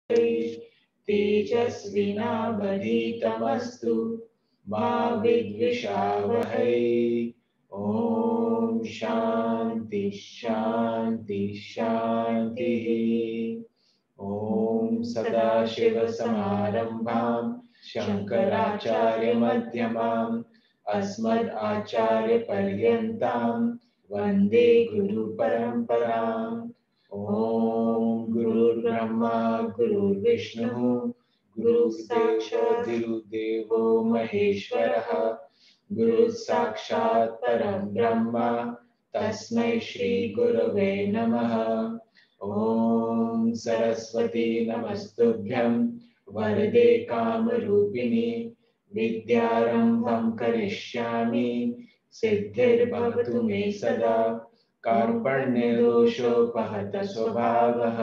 तेजस्विनावधीतमस्तु मा विद्विषावहै। ओम शांति शांति शांति। ओम सदाशिवसमारंभां शंकराचार्यमध्यमाम् अस्मदाचार्यपर्यन्तां वन्दे गुरुपरम्पराम्। ओम गुरुर्ब्रह्मा गुरुर्विष्णुः गुरुसाक्षात् गुरुदेवो महेश्वरः गुरु साक्षात् परं ब्रह्म तस्मै श्री गुरवे नमः। ओम सरस्वती नमस्तुभ्यं वरदे कामरूपिणी विद्यारम्भं करिष्यामि सिद्धिर्भवतु मे सदा। कार्पण्यदोषोपहत स्वभावः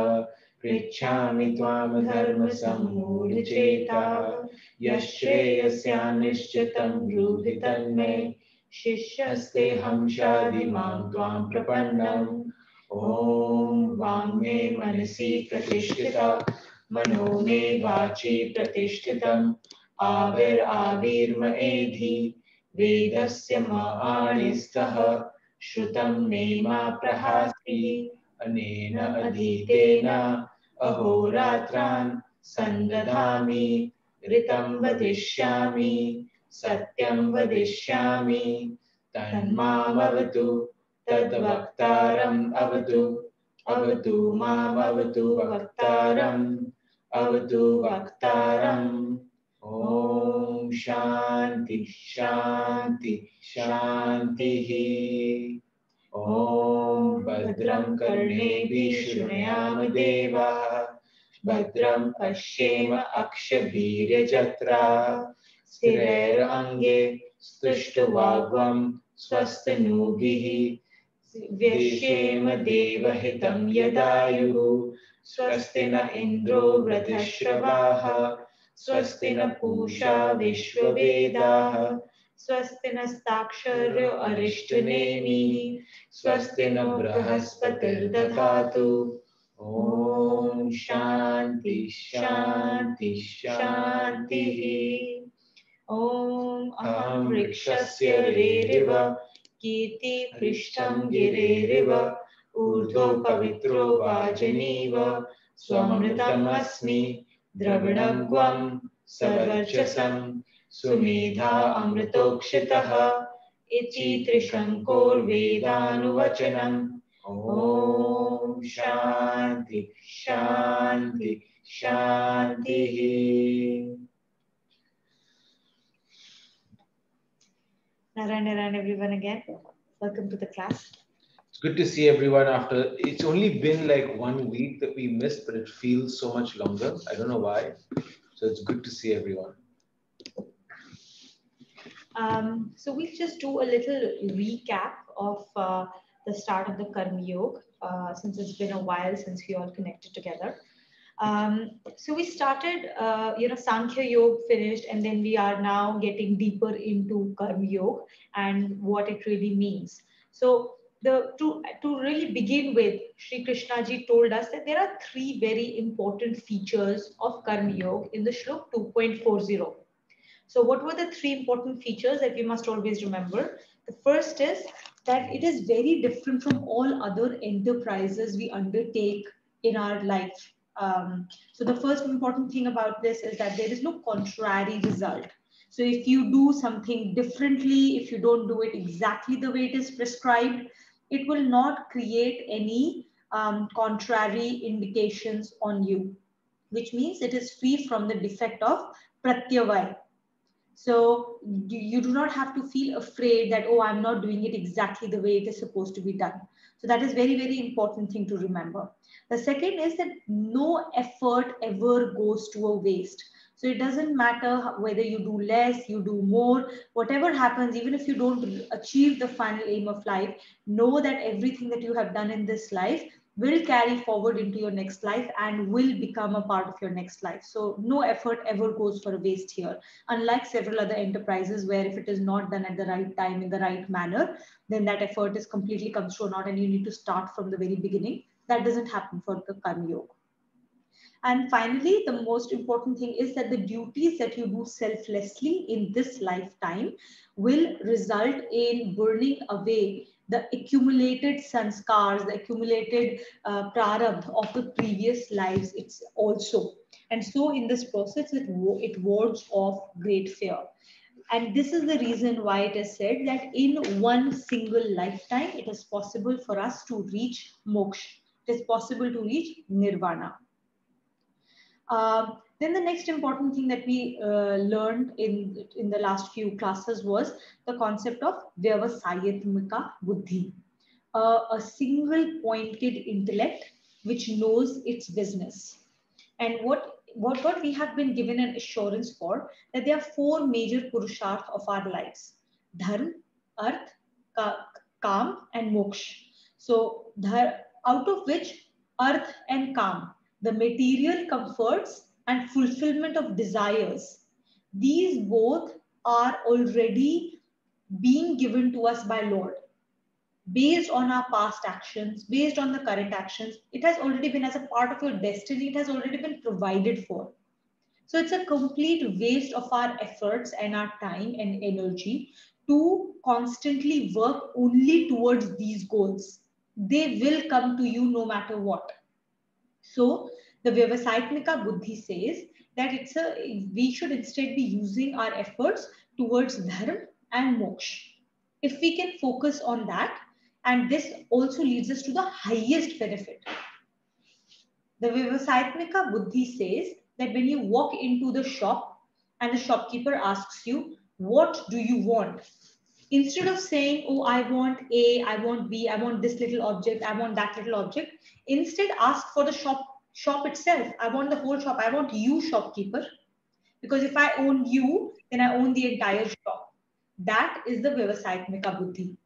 पृच्छामि त्वां धर्मसम्मूढचेताः। यश्रेयस्यानिश्चितं ब्रूहि तन्मे शिष्यस्तेऽहं शाधिमां त्वां प्रपन्नम्। ॐ वाङ्मे मनसि प्रतिष्ठिता मनो मे वाचि प्रतिष्ठितम् आविर्आविर्मएधि वेदस्य म आणिस्तः श्रुतं मे मा प्रहास्ति अनेन अधीतेन अहोरात्रान् सन्दधामि ऋतं वदिष्यामि सत्यं वदिष्यामि तन्मामवतु तद्वक्तारम् अवतु अवतु मामवतु वक्तारम् अवतु वक्तारम्। ओम शांति शांति शांतिः। ओम भद्रं कर्णेभिः शृणुयाम देवाः भद्रं पश्येम अक्षभीर्यजत्राः स्थिरैरङ्गे स्तुष्टुवाग्वं स्वस्तिनूभिः व्यशेम देवहितं यदायुः। स्वस्ति न इन्द्रो वृद्धश्रवाः स्वस्ति न पूषा विश्ववेदाः स्वस्ति नस्ताक्षर्यो अरिष्टनेमिः स्वस्ति न बृहस्पतिर्दधातु। ओम शांति शांति शांतिः। ओम अहं वृक्षस्य रेरिव कीर्ति पृष्ठं गिरेरिव ऊर्ध्वो पवित्रो वाजिनीव स्वमृतमस्मि द्रविणं त्वं सवर्चसं सुमेधा अमृतोक्षितः इति त्रिशङ्कोर्वेदानुवचनम्। ओम शांति शांति शांतिः। Narayan, everyone again. Welcome to the class. It's good to see everyone after, it's only been like 1 week that we missed, but it feels so much longer. I don't know why. So it's good to see everyone. So we'll just do a little recap of the start of the Karma Yoga, since it's been a while since we all connected together. So we started, Sankhya Yoga finished, and then we are now getting deeper into Karma Yoga and what it really means. So to really begin with, Sri Krishna ji told us that there are three very important features of Karma Yoga in the Shlok 2.40. So what were the three important features that we must always remember? The first is that it is very different from all other enterprises we undertake in our life. So the first important thing about this is that there is no contrary result. So if you do something differently, if you don't do it exactly the way it is prescribed, it will not create any contrary indications on you, which means it is free from the defect of pratyavai. So you do not have to feel afraid that, oh, I'm not doing it exactly the way it is supposed to be done. So that is very, very important thing to remember. The second is that no effort ever goes to a waste. So it doesn't matter whether you do less, you do more, whatever happens, even if you don't achieve the final aim of life, know that everything that you have done in this life will carry forward into your next life and will become a part of your next life. So no effort ever goes for a waste here. Unlike several other enterprises where if it is not done at the right time in the right manner, then that effort is completely comes to naught and you need to start from the very beginning. That doesn't happen for the Karma Yoga. And finally, the most important thing is that the duties that you do selflessly in this lifetime will result in burning away the accumulated sanskars, the accumulated prarabdha of the previous lives. It's also. And so in this process, it wards off great fear. And this is the reason why it is said that in one single lifetime, it is possible for us to reach moksha. It is possible to reach nirvana. Then the next important thing that we learned in the last few classes was the concept of Vyavasayatmika Buddhi, a single pointed intellect which knows its business. And what we have been given an assurance for, that there are four major purusharth of our lives: dharma, arth, kam, and moksha. So out of which arth and kam, the material comforts and fulfillment of desires, these both are already being given to us by Lord. Based on our past actions, based on the current actions, it has already been, as a part of your destiny, it has already been provided for. So it's a complete waste of our efforts and our time and energy to constantly work only towards these goals. They will come to you no matter what. So the Vyavasayatmika Buddhi says that we should instead be using our efforts towards dharma and moksha. If we can focus on that, and this also leads us to the highest benefit. The Vyavasayatmika Buddhi says that when you walk into the shop and the shopkeeper asks you, what do you want? Instead of saying, oh, I want A, I want B, I want this little object, I want that little object, instead ask for the shop itself. I want the whole shop. I want you, shopkeeper. Because if I own you, then I own the entire shop. That is the Vyavasayatmika Buddhi.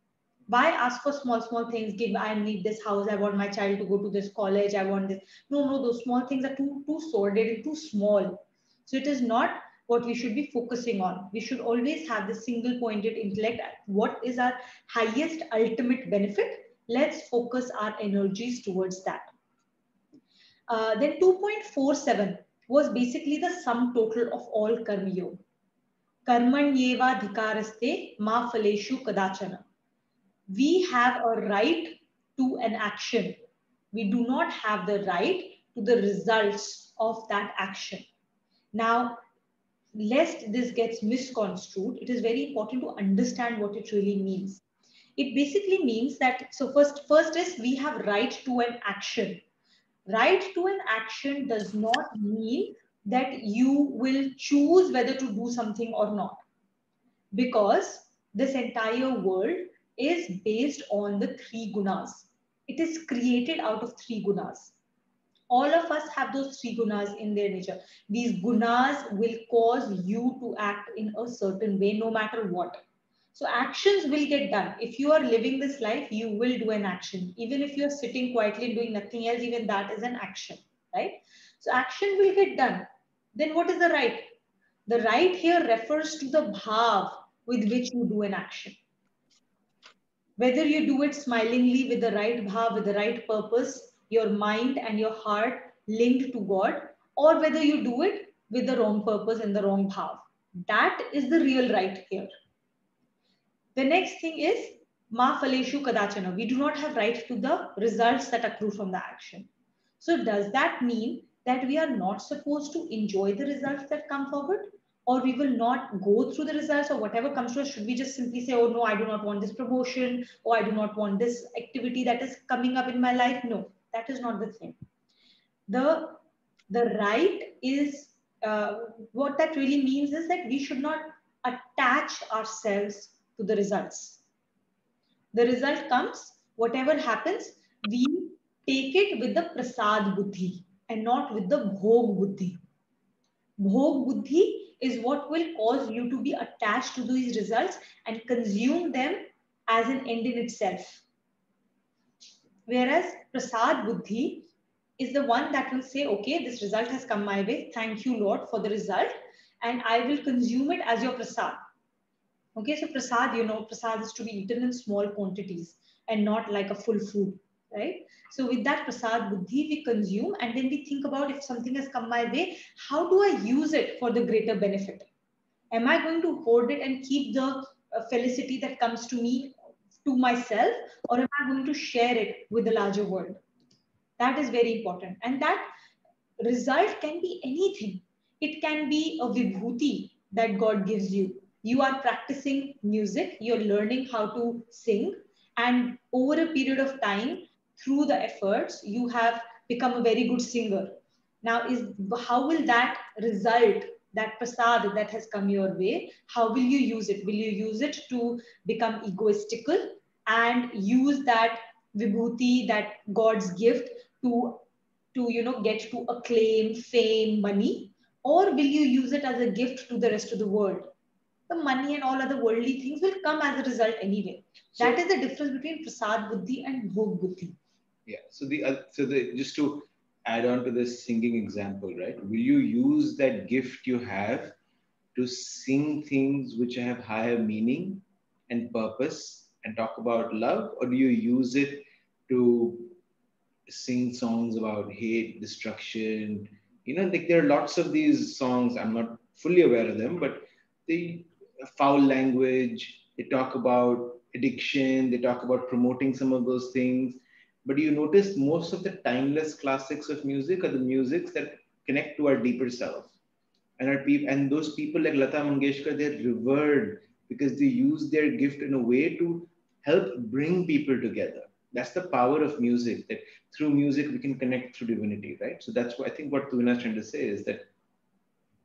Why ask for small things? I need this house. I want my child to go to this college. I want this. No, those small things are too sordid and too small. So it is not what we should be focusing on. We should always have the single pointed intellect. What is our highest ultimate benefit? Let's focus our energies towards that. Then 2.47 was basically the sum total of all karma yoga. Karmanyeva dhikaraste ma phaleshu kadachana. We have a right to an action. We do not have the right to the results of that action. Now, lest this gets misconstrued, it is very important to understand what it really means. It basically means that, so first is we have right to an action. Right to an action does not mean that you will choose whether to do something or not. Because this entire world is based on the three gunas. It is created out of three gunas. All of us have those three gunas in their nature. These gunas will cause you to act in a certain way, no matter what. So actions will get done. If you are living this life, you will do an action. Even if you're sitting quietly doing nothing else, even that is an action, right? So action will get done. Then what is the right? The right here refers to the bhav with which you do an action. Whether you do it smilingly with the right bhav, with the right purpose, your mind and your heart linked to God, or whether you do it with the wrong purpose and the wrong bhav. That is the real right here. The next thing is ma phaleshu kadachana. We do not have right to the results that accrue from the action. So does that mean that we are not supposed to enjoy the results that come forward? Or we will not go through the results, or whatever comes to us? Should we just simply say, oh no, I do not want this promotion, or I do not want this activity that is coming up in my life? No, that is not the thing. The right is, what that really means is that we should not attach ourselves to the results. The result comes, whatever happens, we take it with the prasad buddhi and not with the bhog buddhi. Bhog buddhi is what will cause you to be attached to these results and consume them as an end in itself. Whereas prasad buddhi is the one that will say, okay, this result has come my way. Thank you, Lord, for the result. And I will consume it as your prasad. Okay, so prasad, prasad is to be eaten in small quantities and not like a full food. right? So with that prasad buddhi, we consume, and then we think about, if something has come my way, how do I use it for the greater benefit? Am I going to hoard it and keep the felicity that comes to me to myself, or am I going to share it with the larger world? That is very important. And that result can be anything. It can be a vibhuti that God gives you. You are practicing music, you're learning how to sing, and over a period of time, through the efforts, you have become a very good singer. Now, how will that result, that prasad that has come your way, how will you use it? Will you use it to become egoistical and use that vibhuti, that God's gift, to get to acclaim, fame, money, or will you use it as a gift to the rest of the world? The money and all other worldly things will come as a result anyway. So, that is the difference between prasad buddhi and bhog buddhi. Yeah. So the just to add on to this singing example, right? Will you use that gift you have to sing things which have higher meaning and purpose and talk about love, or do you use it to sing songs about hate, destruction? Like there are lots of these songs. I'm not fully aware of them, but they foul language. They talk about addiction. They talk about promoting some of those things. But you notice most of the timeless classics of music are the musics that connect to our deeper self. And those people like Lata Mangeshkar, they're revered because they use their gift in a way to help bring people together. That's the power of music, that through music we can connect through divinity, right? So that's what I think what Tuna is trying to say is that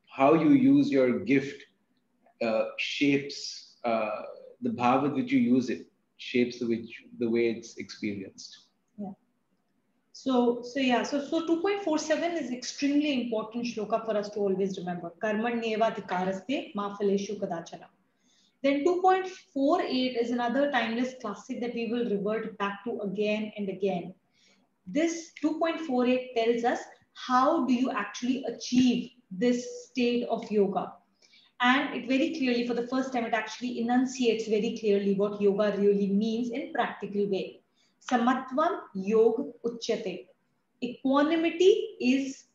how you use your gift shapes the bhav with which you use it, shapes the way it's experienced. Yeah. So 2.47 is extremely important shloka for us to always remember. Karmanyeva dhikaraste ma phaleshu kadachana. Then 2.48 is another timeless classic that we will revert back to again and again. This 2.48 tells us how do you actually achieve this state of yoga. And it very clearly, for the first time, it actually enunciates very clearly what yoga really means in practical way. Samatvam yog uchyate. Equanimity is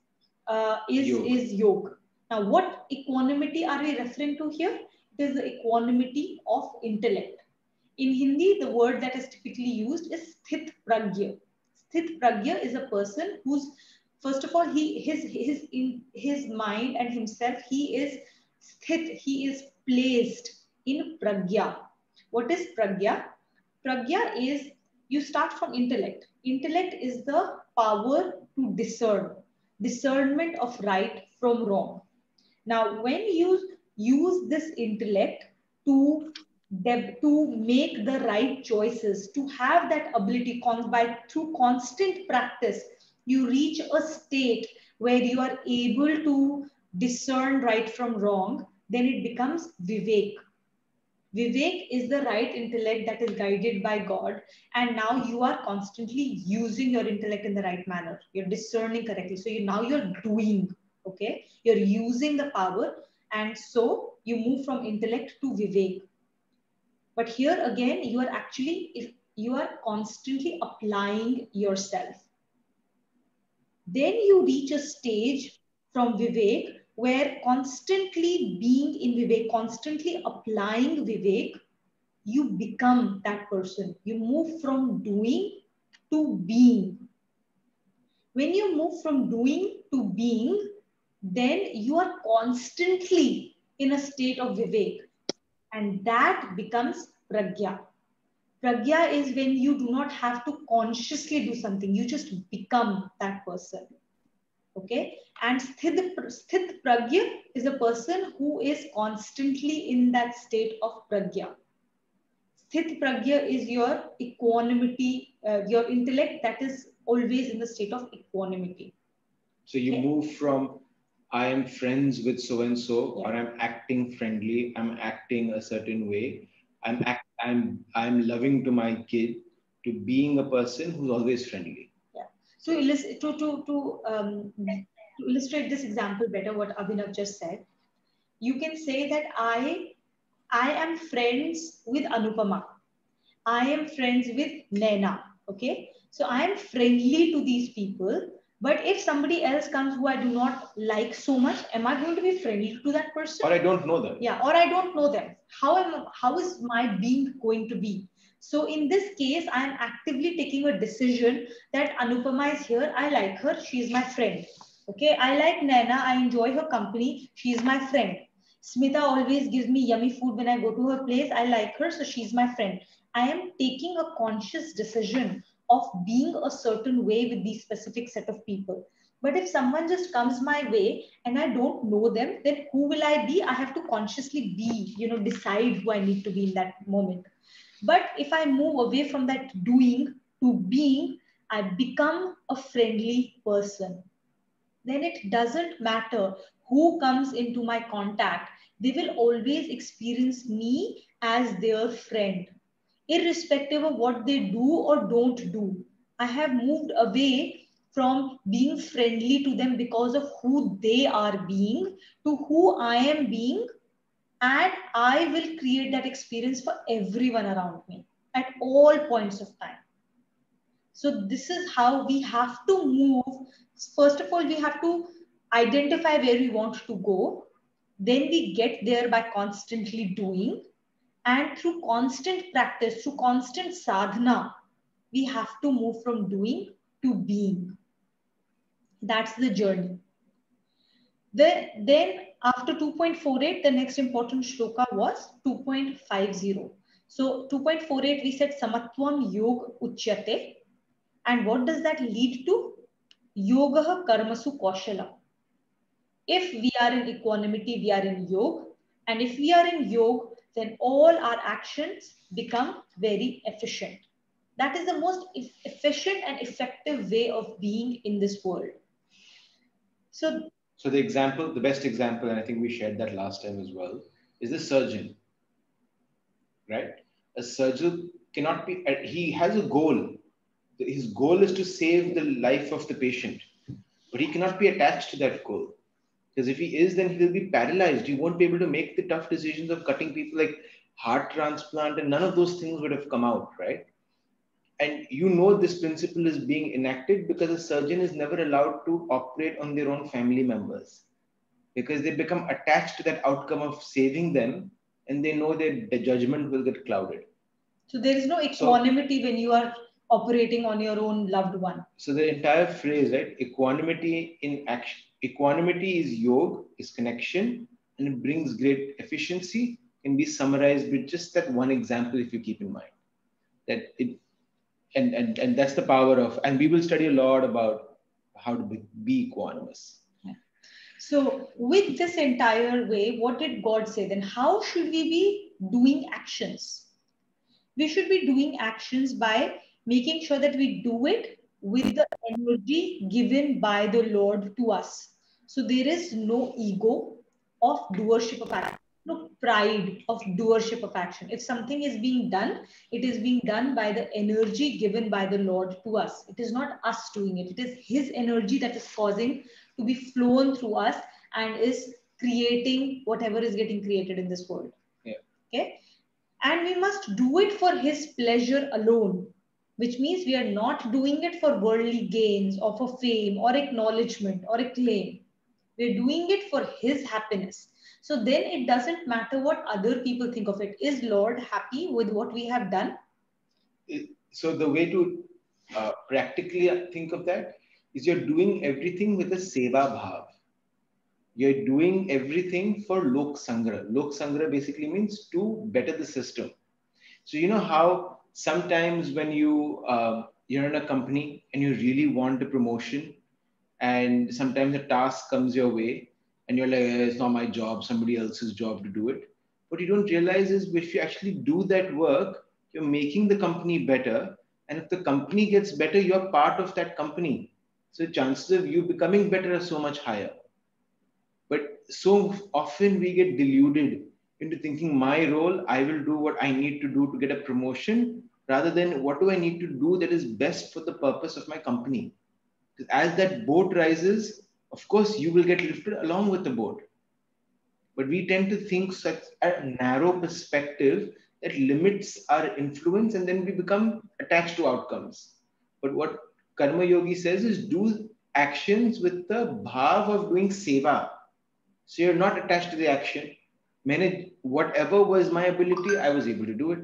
yog. Now, what equanimity are we referring to here? It is the equanimity of intellect. In Hindi, the word that is typically used is sthit pragya. Sthit pragya is a person who's, first of all, in his mind and himself, he is sthit, he is placed in pragya. What is pragya? Pragya is, you start from intellect. Intellect is the power to discern, discernment of right from wrong. Now, when you use this intellect to make the right choices, to have that ability through constant practice, you reach a state where you are able to discern right from wrong, then it becomes vivek. Vivek is the right intellect that is guided by God, and now you are constantly using your intellect in the right manner. You're discerning correctly. So now you're doing, okay? You're using the power, and so you move from intellect to Vivek. But here again, you are constantly applying yourself. Then you reach a stage from Vivek where constantly being in Vivek, constantly applying Vivek, you become that person. You move from doing to being. When you move from doing to being, then you are constantly in a state of Vivek. And that becomes pragya. Pragya is when you do not have to consciously do something. You just become that person. Okay. And sthit pragya is a person who is constantly in that state of pragya. Sthit pragya is your equanimity, your intellect that is always in the state of equanimity. So you move from I am friends with so and so, or I'm acting friendly, I'm acting a certain way, I'm loving to my kid, to being a person who's always friendly. Yeah. So to illustrate this example better, what Abhinav just said, you can say that I am friends with Anupama. I am friends with Naina. Okay. So I am friendly to these people. But if somebody else comes who I do not like so much, am I going to be friendly to that person? Or I don't know them. Yeah, or I don't know them. How is my being going to be? So in this case, I am actively taking a decision that Anupama is here. I like her. She is my friend. Okay, I like Naina. I enjoy her company. She is my friend. Smita always gives me yummy food when I go to her place. I like her, so she's my friend. I am taking a conscious decision of being a certain way with these specific set of people. But if someone just comes my way and I don't know them, then who will I be? I have to consciously be, decide who I need to be in that moment. But if I move away from that doing to being, I become a friendly person. Then it doesn't matter who comes into my contact, they will always experience me as their friend, irrespective of what they do or don't do. I have moved away from being friendly to them because of who they are being to who I am being, and I will create that experience for everyone around me at all points of time. So this is how we have to move. First of all, we have to identify where we want to go. Then we get there by constantly doing. And through constant practice, through constant sadhana, we have to move from doing to being. That's the journey. Then after 2.48, the next important shloka was 2.50. So 2.48, we said Samatvam Yog Uchyate. And what does that lead to? Yoga Karmasu Kaushala. If we are in equanimity, we are in yoga. And if we are in yoga, then all our actions become very efficient. That is the most efficient and effective way of being in this world. So the best example, and I think we shared that last time as well, is the surgeon, right? A surgeon cannot be, he has a goal. His goal is to save the life of the patient, but he cannot be attached to that goal. Because if he is, then he will be paralyzed. He won't be able to make the tough decisions of cutting people like heart transplant, and none of those things would have come out, right? And this principle is being enacted because a surgeon is never allowed to operate on their own family members, because they become attached to that outcome of saving them, and they know that the judgment will get clouded. So there is no equanimity when you are operating on your own loved one. So the entire phrase, right? Equanimity in action. Equanimity is yoga, is connection, and it brings great efficiency. Can be summarized with just that one example if you keep in mind. That it and that's the power of, and we will study a lot about how to be equanimous. Yeah. So with this entire way, what did God say? Then how should we be doing actions? We should be doing actions by making sure that we do it with the energy given by the Lord to us. So there is no ego of doership of action, no pride of doership of action. If something is being done, it is being done by the energy given by the Lord to us. It is not us doing it. It is His energy that is causing to be flown through us and is creating whatever is getting created in this world. Yeah. Okay. And we must do it for His pleasure alone, which means we are not doing it for worldly gains or for fame or acknowledgement or acclaim. We're doing it for His happiness. So then it doesn't matter what other people think of it. Is Lord happy with what we have done? So the way to practically think of that is you're doing everything with a seva bhav. You're doing everything for lok sangra. Lok sangra basically means to better the system. So you know how sometimes when you're in a company and you really want a promotion, and sometimes a task comes your way and you're like, it's not my job, somebody else's job to do it. What you don't realize is if you actually do that work, you're making the company better. And if the company gets better, you're part of that company. So chances of you becoming better are so much higher. But so often we get deluded into thinking my role, I will do what I need to do to get a promotion, rather than what do I need to do that is best for the purpose of my company. Because as that boat rises, of course, you will get lifted along with the boat. But we tend to think such a narrow perspective that limits our influence, and then we become attached to outcomes. But what Karma Yogi says is do actions with the bhav of doing seva. So you're not attached to the action. Manage whatever was my ability, I was able to do it.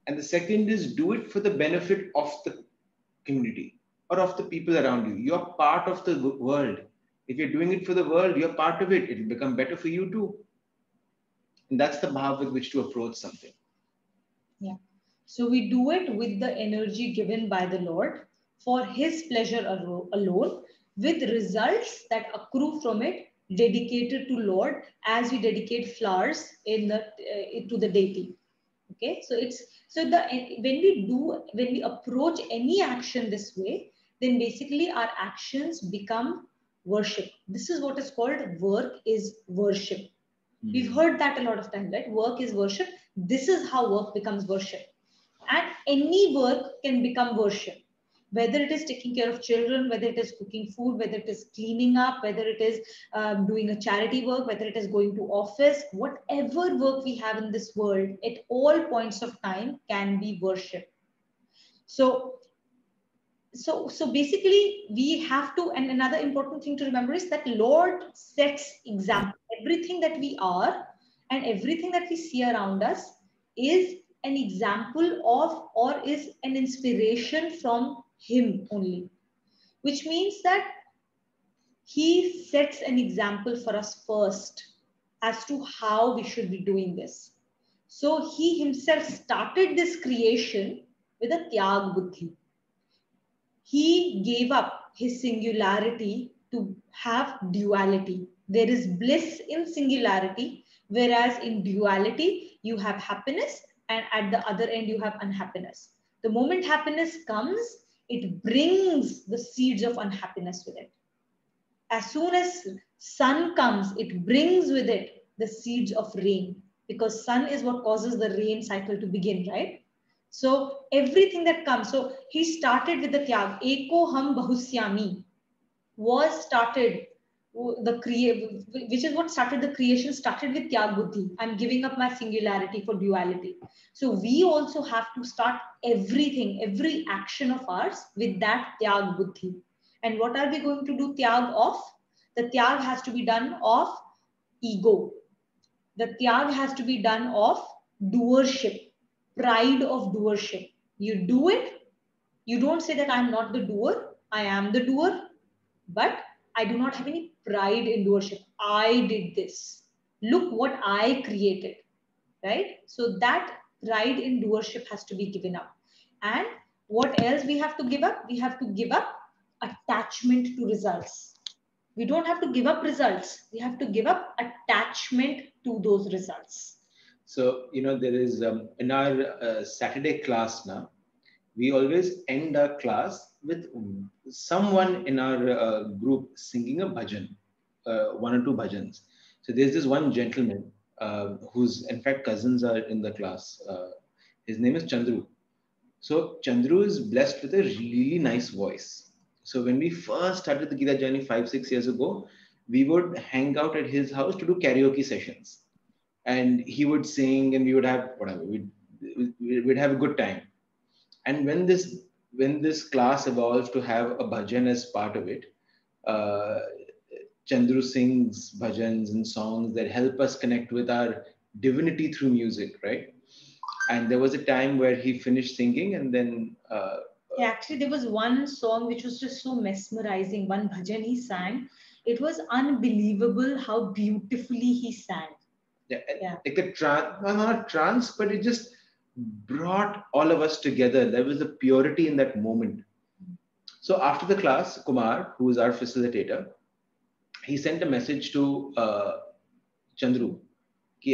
And the second is do it for the benefit of the community or of the people around you. You're part of the world. If you're doing it for the world, you're part of it. It'll become better for you too. And that's the bhav with which to approach something. Yeah. So we do it with the energy given by the Lord for His pleasure alone, with results that accrue from it dedicated to Lord, as we dedicate flowers in the to the deity. Okay, so it's so the when we approach any action this way, then basically our actions become worship. This is what is called work is worship. We've heard that a lot of times, right? Work is worship. This is how work becomes worship. And any work can become worship. Whether it is taking care of children, whether it is cooking food, whether it is cleaning up, whether it is doing a charity work, whether it is going to office, whatever work we have in this world, at all points of time can be worship. So basically we have to, and another important thing to remember is that Lord sets example. Everything that we are and everything that we see around us is an example of or is an inspiration from Him only, which means that He sets an example for us first as to how we should be doing this. So He Himself started this creation with a Tyag Buddhi. He gave up His singularity to have duality. There is bliss in singularity, whereas in duality, you have happiness, and at the other end, you have unhappiness. The moment happiness comes, it brings the seeds of unhappiness with it. As soon as sun comes, it brings with it the seeds of rain, because sun is what causes the rain cycle to begin, right? So everything that comes, so he started with the Tyag. Eko Ham Bahusyami was started, which is what started the creation, started with Tyag Buddhi. I'm giving up my singularity for duality. So we also have to start everything, every action of ours with that Tyag Buddhi. And what are we going to do Tyag of? The Tyag has to be done of ego. The Tyag has to be done of doership. Pride of doership. You do it. You don't say that I'm not the doer. I am the doer. But I do not have any pride in doership. I did this. Look what I created. Right? So that pride in doership has to be given up. And what else we have to give up? We have to give up attachment to results. We don't have to give up results. We have to give up attachment to those results. So, there is in our Saturday class now, we always end our class with someone in our group singing a bhajan, one or two bhajans. So there's this one gentleman whose, in fact, cousins are in the class. His name is Chandru. So Chandru is blessed with a really nice voice. So when we first started the Gita journey 5-6 years ago, we would hang out at his house to do karaoke sessions. And he would sing and we would have whatever, we'd have a good time. And when this class evolved to have a bhajan as part of it, Chandru sings bhajans and songs that help us connect with our divinity through music, right? And there was a time where he finished singing and then... Yeah, actually, there was one song which was just so mesmerizing. One bhajan he sang. It was unbelievable how beautifully he sang. Yeah. Like a trance, not a trance, but it just brought all of us together. There was a purity in that moment. So after the class, Kumar, who is our facilitator, he sent a message to Chandru.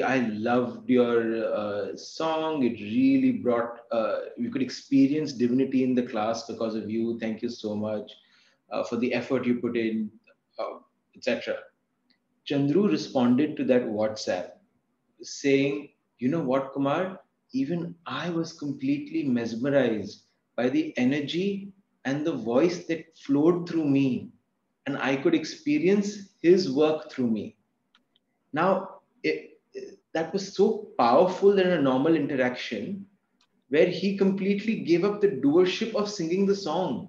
I loved your song. It really brought, you could experience divinity in the class because of you. Thank you so much for the effort you put in, etc. Chandru responded to that WhatsApp saying, you know what, Kumar, even I was completely mesmerized by the energy and the voice that flowed through me, and I could experience his work through me. Now, that was so powerful in a normal interaction where he completely gave up the doership of singing the song.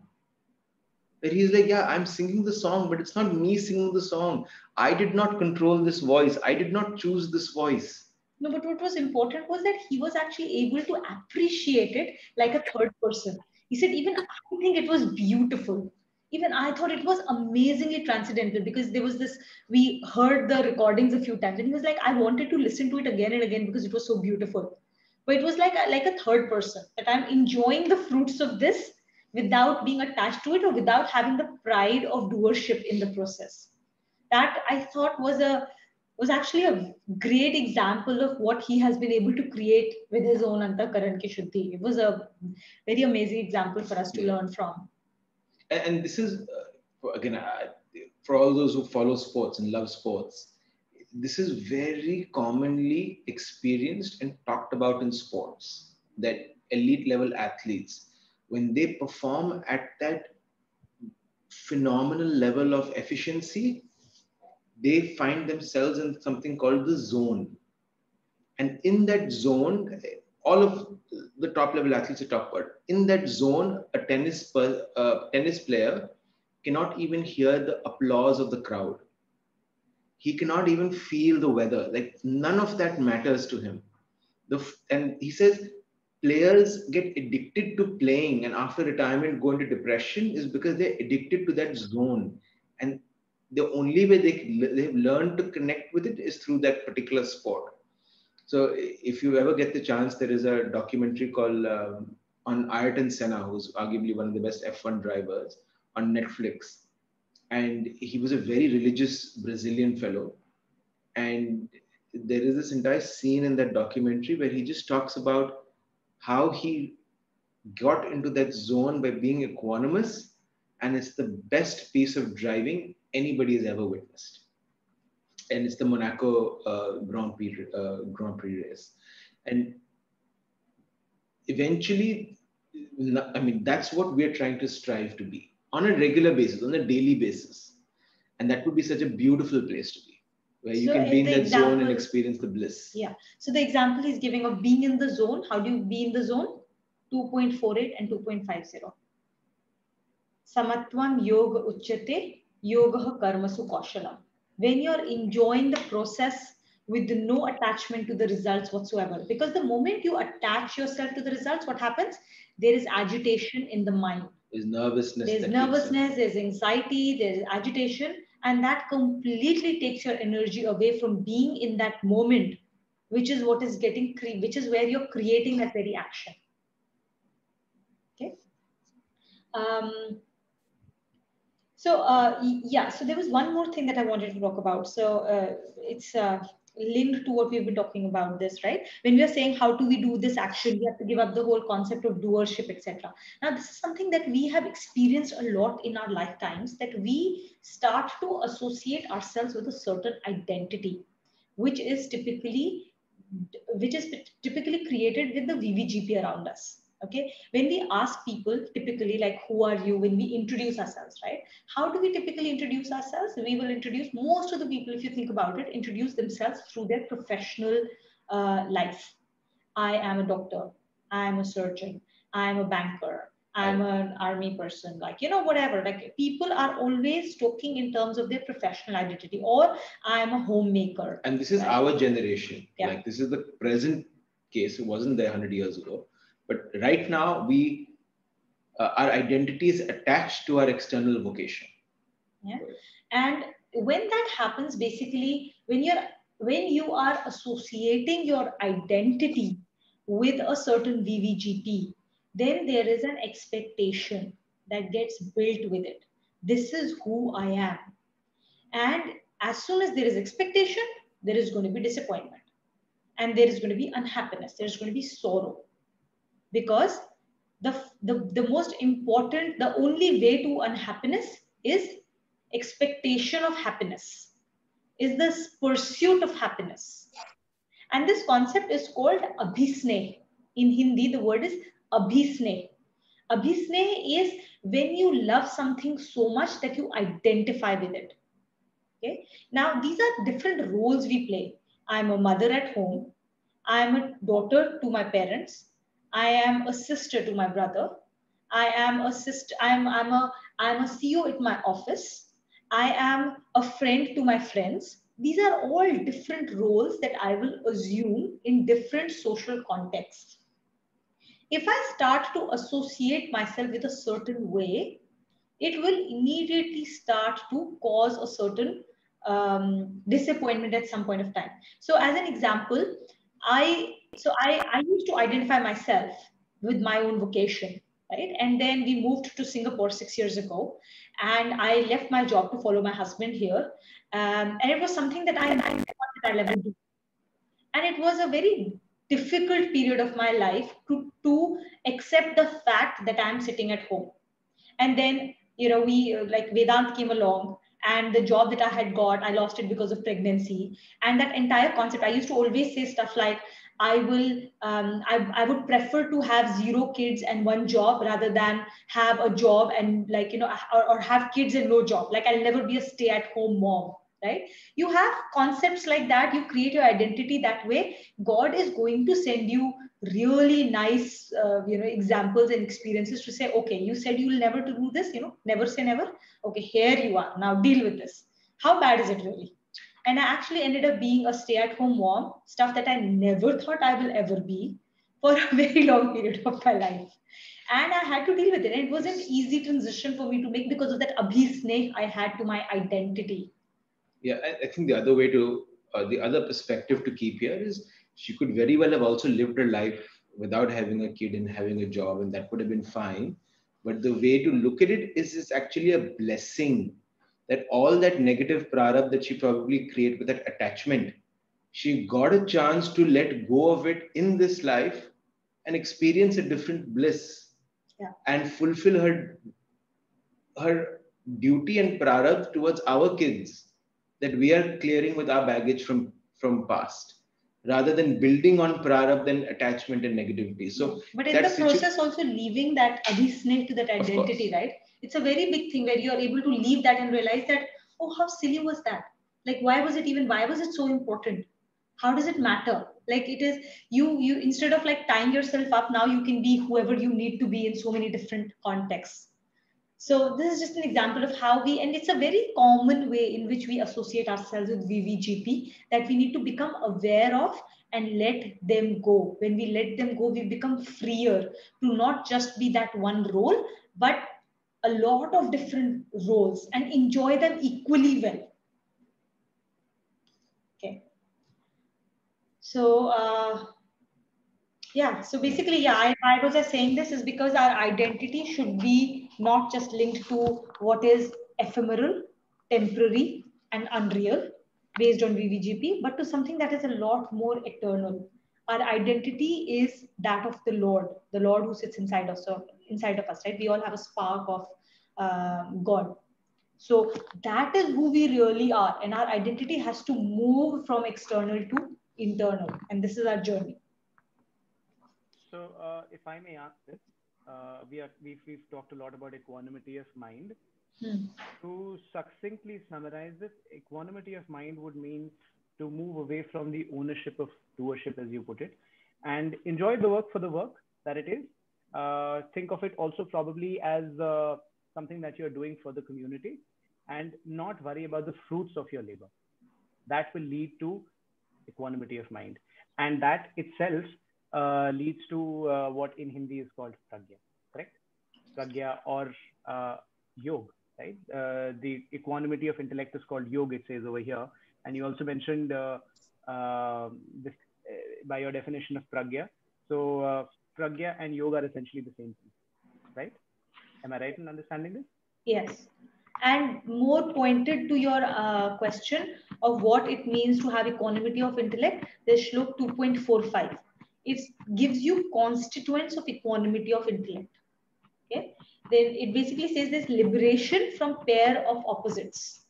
Where he's like, yeah, I'm singing the song, but it's not me singing the song. I did not control this voice. I did not choose this voice. No, but what was important was that he was actually able to appreciate it like a third person. He said, even I think it was beautiful. Even I thought it was amazingly transcendental because there was this, we heard the recordings a few times and he was like, I wanted to listen to it again and again because it was so beautiful. But it was like a third person that I'm enjoying the fruits of this without being attached to it or without having the pride of doership in the process. That I thought was actually a great example of what he has been able to create with his own Antakaran ki Shuddhi. It was a very amazing example for us to learn from. And this is, again, for all those who follow sports and love sports, this is very commonly experienced and talked about in sports, that elite level athletes, when they perform at that phenomenal level of efficiency, they find themselves in something called the zone. And in that zone, all of the top level athletes are talk about. In that zone, a tennis player cannot even hear the applause of the crowd. He cannot even feel the weather. Like none of that matters to him. And he says players get addicted to playing and after retirement go into depression is because they're addicted to that zone. And the only way they've learned to connect with it is through that particular sport. So if you ever get the chance, there is a documentary called on Ayrton Senna, who's arguably one of the best F1 drivers, on Netflix. And he was a very religious Brazilian fellow. And there is this entire scene in that documentary where he just talks about how he got into that zone by being equanimous. And it's the best piece of driving anybody has ever witnessed. And it's the Monaco Grand Prix race. And eventually, I mean, that's what we're trying to strive to be on a regular basis, on a daily basis. And that would be such a beautiful place to be, where you can be in that zone and experience the bliss. Yeah. So the example he's giving of being in the zone. How do you be in the zone? 2.48 and 2.50. Samatvam yoga uchyate, yoga karmasu kaushalam. When you're enjoying the process with no attachment to the results whatsoever. Because the moment you attach yourself to the results, what happens? There is agitation in the mind. There's nervousness. There's anxiety, there's agitation, and that completely takes your energy away from being in that moment, which is what is which is where you're creating that very action. Okay. So there was one more thing that I wanted to talk about. So it's linked to what we've been talking about this, right? When we are saying how do we do this action, we have to give up the whole concept of doership, etc. Now, this is something that we have experienced a lot in our lifetimes, that we start to associate ourselves with a certain identity, which is typically created with the VVGP around us. Okay, when we ask people typically like who are you, when we introduce ourselves, right, how do we typically introduce ourselves? We will introduce, most of the people, if you think about it, introduce themselves through their professional life. I am a doctor, I am a surgeon, I am a banker, I'm an army person, like, you know, whatever. Like, people are always talking in terms of their professional identity, or I'm a homemaker. And this is right? Our generation. Yeah. Like, this is the present case. It wasn't there 100 years ago. But right now, our identity is attached to our external vocation. Yeah. And when that happens, basically, when you are associating your identity with a certain VVGP, then there is an expectation that gets built with it. This is who I am. And as soon as there is expectation, there is going to be disappointment. And there is going to be unhappiness. There's going to be sorrow. Because the most important, the only way to unhappiness is expectation of happiness, is this pursuit of happiness. And this concept is called abhisneh. In Hindi, the word is abhisneh. Abhisneh is when you love something so much that you identify with it. Okay. Now, these are different roles we play. I'm a mother at home. I'm a daughter to my parents. I am a sister to my brother. I am a sister. I'm a CEO at my office. I am a friend to my friends. These are all different roles that I will assume in different social contexts. If I start to associate myself with a certain way, it will immediately start to cause a certain disappointment at some point of time. So, as an example, I used to identify myself with my own vocation, right? And then we moved to Singapore 6 years ago, and I left my job to follow my husband here, and it was something that I never thought that I'll ever do, and it was a very difficult period of my life to accept the fact that I'm sitting at home. And then we like Vedant came along, and the job that I had got, I lost it because of pregnancy. And that entire concept, I used to always say stuff like, I would prefer to have 0 kids and 1 job rather than have a job and or have kids and no job. Like, I'll never be a stay at home mom, right? You have concepts like that, you create your identity that way. God is going to send you really nice examples and experiences to say, okay, you said you will never to do this, never say never. Okay, here you are, now deal with this. How bad is it really? And I actually ended up being a stay-at-home mom, stuff that I never thought I will ever be, for a very long period of my life. And I had to deal with it, and it was an easy transition for me to make because of that abhisneh I had to my identity. Yeah, I think the other way to, the other perspective to keep here is she could very well have also lived her life without having a kid and having a job, and that would have been fine. But the way to look at it is it's actually a blessing that all that negative prarabdha that she probably created with that attachment, she got a chance to let go of it in this life and experience a different bliss, Yeah. and fulfill her duty and prarabdha towards our kids that we are clearing with our baggage from past, rather than building on prarabdha and attachment and negativity. So but in the process also leaving that abhisneh to that identity, right? It's a very big thing where you are able to leave that and realize that, oh, how silly was that? Like, why was it so important? How does it matter? Like, it is you instead of like tying yourself up, now you can be whoever you need to be in so many different contexts. So this is just an example of how we, and it's a very common way in which we associate ourselves with VVGP, that we need to become aware of and let them go. When we let them go, we become freer to not just be that one role, but a lot of different roles, and enjoy them equally well. Okay. So, yeah, so basically, yeah, why was I saying this is because our identity should be not just linked to what is ephemeral, temporary, and unreal based on VVGP, but to something that is a lot more eternal. Our identity is that of the Lord who sits inside of us, right? We all have a spark of God. So that is who we really are, and our identity has to move from external to internal, and this is our journey. So, if I may ask this, we've talked a lot about equanimity of mind. To succinctly summarize this, equanimity of mind would mean to move away from the ownership of doership, as you put it, and enjoy the work for the work that it is. Think of it also probably as something that you're doing for the community, and not worry about the fruits of your labor. That will lead to equanimity of mind, and that itself leads to what in Hindi is called pragya, correct? Pragya or yoga, right? The equanimity of intellect is called yoga, it says over here. And you also mentioned this by your definition of pragya. So pragya and yoga are essentially the same thing, right? Am I right in understanding this? Yes. And more pointed to your question of what it means to have equanimity of intellect, there's Shlok 2.45. It gives you constituents of equanimity of intellect. Okay. Then it basically says there's liberation from pair of opposites.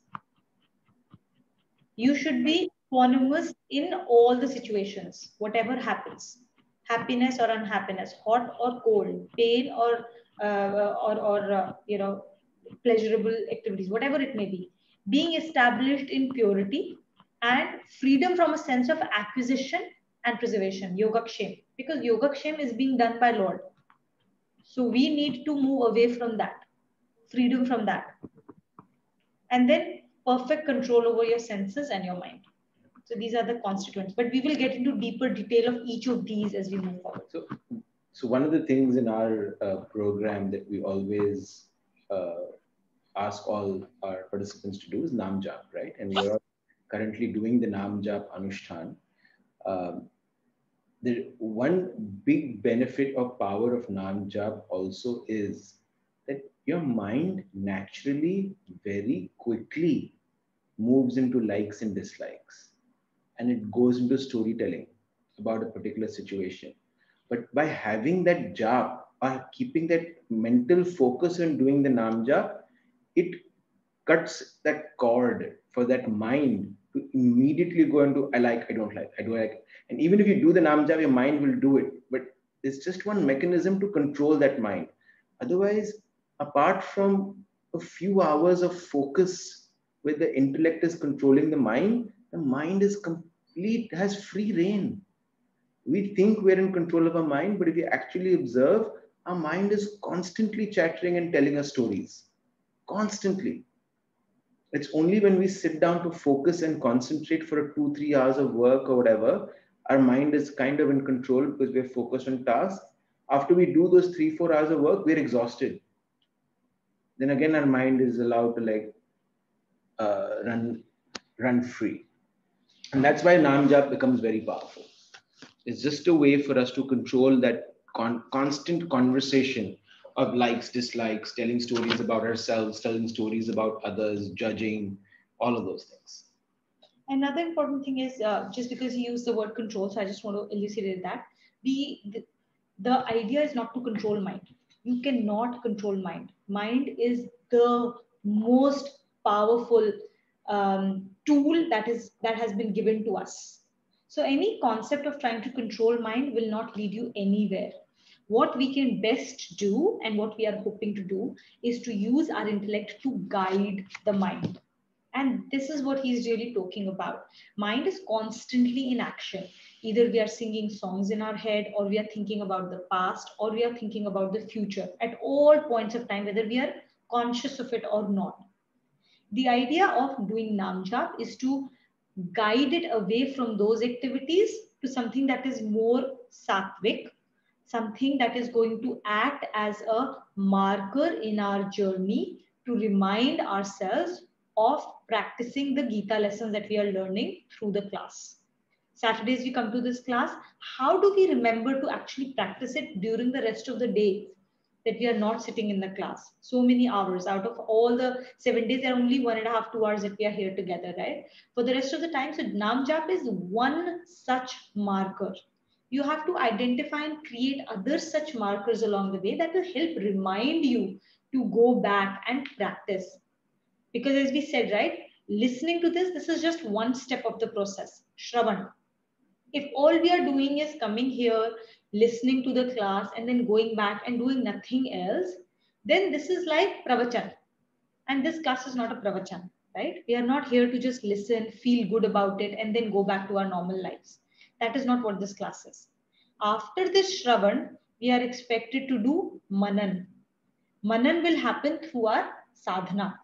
You should be equanimous in all the situations, whatever happens, happiness or unhappiness, hot or cold, pain or pleasurable activities, whatever it may be, being established in purity and freedom from a sense of acquisition and preservation, yogakshem. because Yogakshem is being done by Lord. So we need to move away from that, freedom from that. And then perfect control over your senses and your mind. So these are the constituents, but we will get into deeper detail of each of these as we move forward. So one of the things in our program that we always ask all our participants to do is Nam Jap, right? And we are currently doing the Nam Jap Anushtan. The one big benefit or power of Nam Jap also is that your mind naturally, very quickly moves into likes and dislikes. And it goes into storytelling about a particular situation. But by having that jap, or keeping that mental focus on doing the Nam Jap, it cuts that cord for that mind to immediately go into I like, I don't like, I do like. And even if you do the Nam Jap, your mind will do it. But it's just one mechanism to control that mind. Otherwise, apart from a few hours of focus where the intellect is controlling the mind is complete, has free reign. We think we're in control of our mind, but if you actually observe, our mind is constantly chattering and telling us stories. Constantly. It's only when we sit down to focus and concentrate for 2-3 hours of work or whatever, our mind is kind of in control because we're focused on tasks. After we do those 3-4 hours of work, we're exhausted. Then again, our mind is allowed to run free. And that's why Nam Jap becomes very powerful. It's just a way for us to control that constant conversation of likes, dislikes, telling stories about ourselves, telling stories about others, judging, all of those things. Another important thing is, just because you use the word control, so I just want to elucidate that. The idea is not to control mind. You cannot control mind. Mind is the most powerful tool that has been given to us. So any concept of trying to control mind will not lead you anywhere. What we can best do and what we are hoping to do is to use our intellect to guide the mind. And this is what he's really talking about. Mind is constantly in action. Either we are singing songs in our head, or we are thinking about the past, or we are thinking about the future at all points of time, whether we are conscious of it or not. The idea of doing Nam Jap is to guide it away from those activities to something that is more sattvic, something that is going to act as a marker in our journey to remind ourselves of practicing the Gita lessons that we are learning through the class. Saturdays we come to this class. How do we remember to actually practice it during the rest of the day that we are not sitting in the class? So many hours out of all the 7 days, there are only 1.5, 2 hours that we are here together, right? For the rest of the time, so Nam Jap is one such marker. You have to identify and create other such markers along the way that will help remind you to go back and practice. Because as we said, right, listening to this is just one step of the process, Shravan. If all we are doing is coming here, listening to the class, and then going back and doing nothing else, then this is like pravachan. And this class is not a pravachan, right? We are not here to just listen, feel good about it, and then go back to our normal lives. That is not what this class is. After this Shravan, we are expected to do Manan. Manan will happen through our sadhana,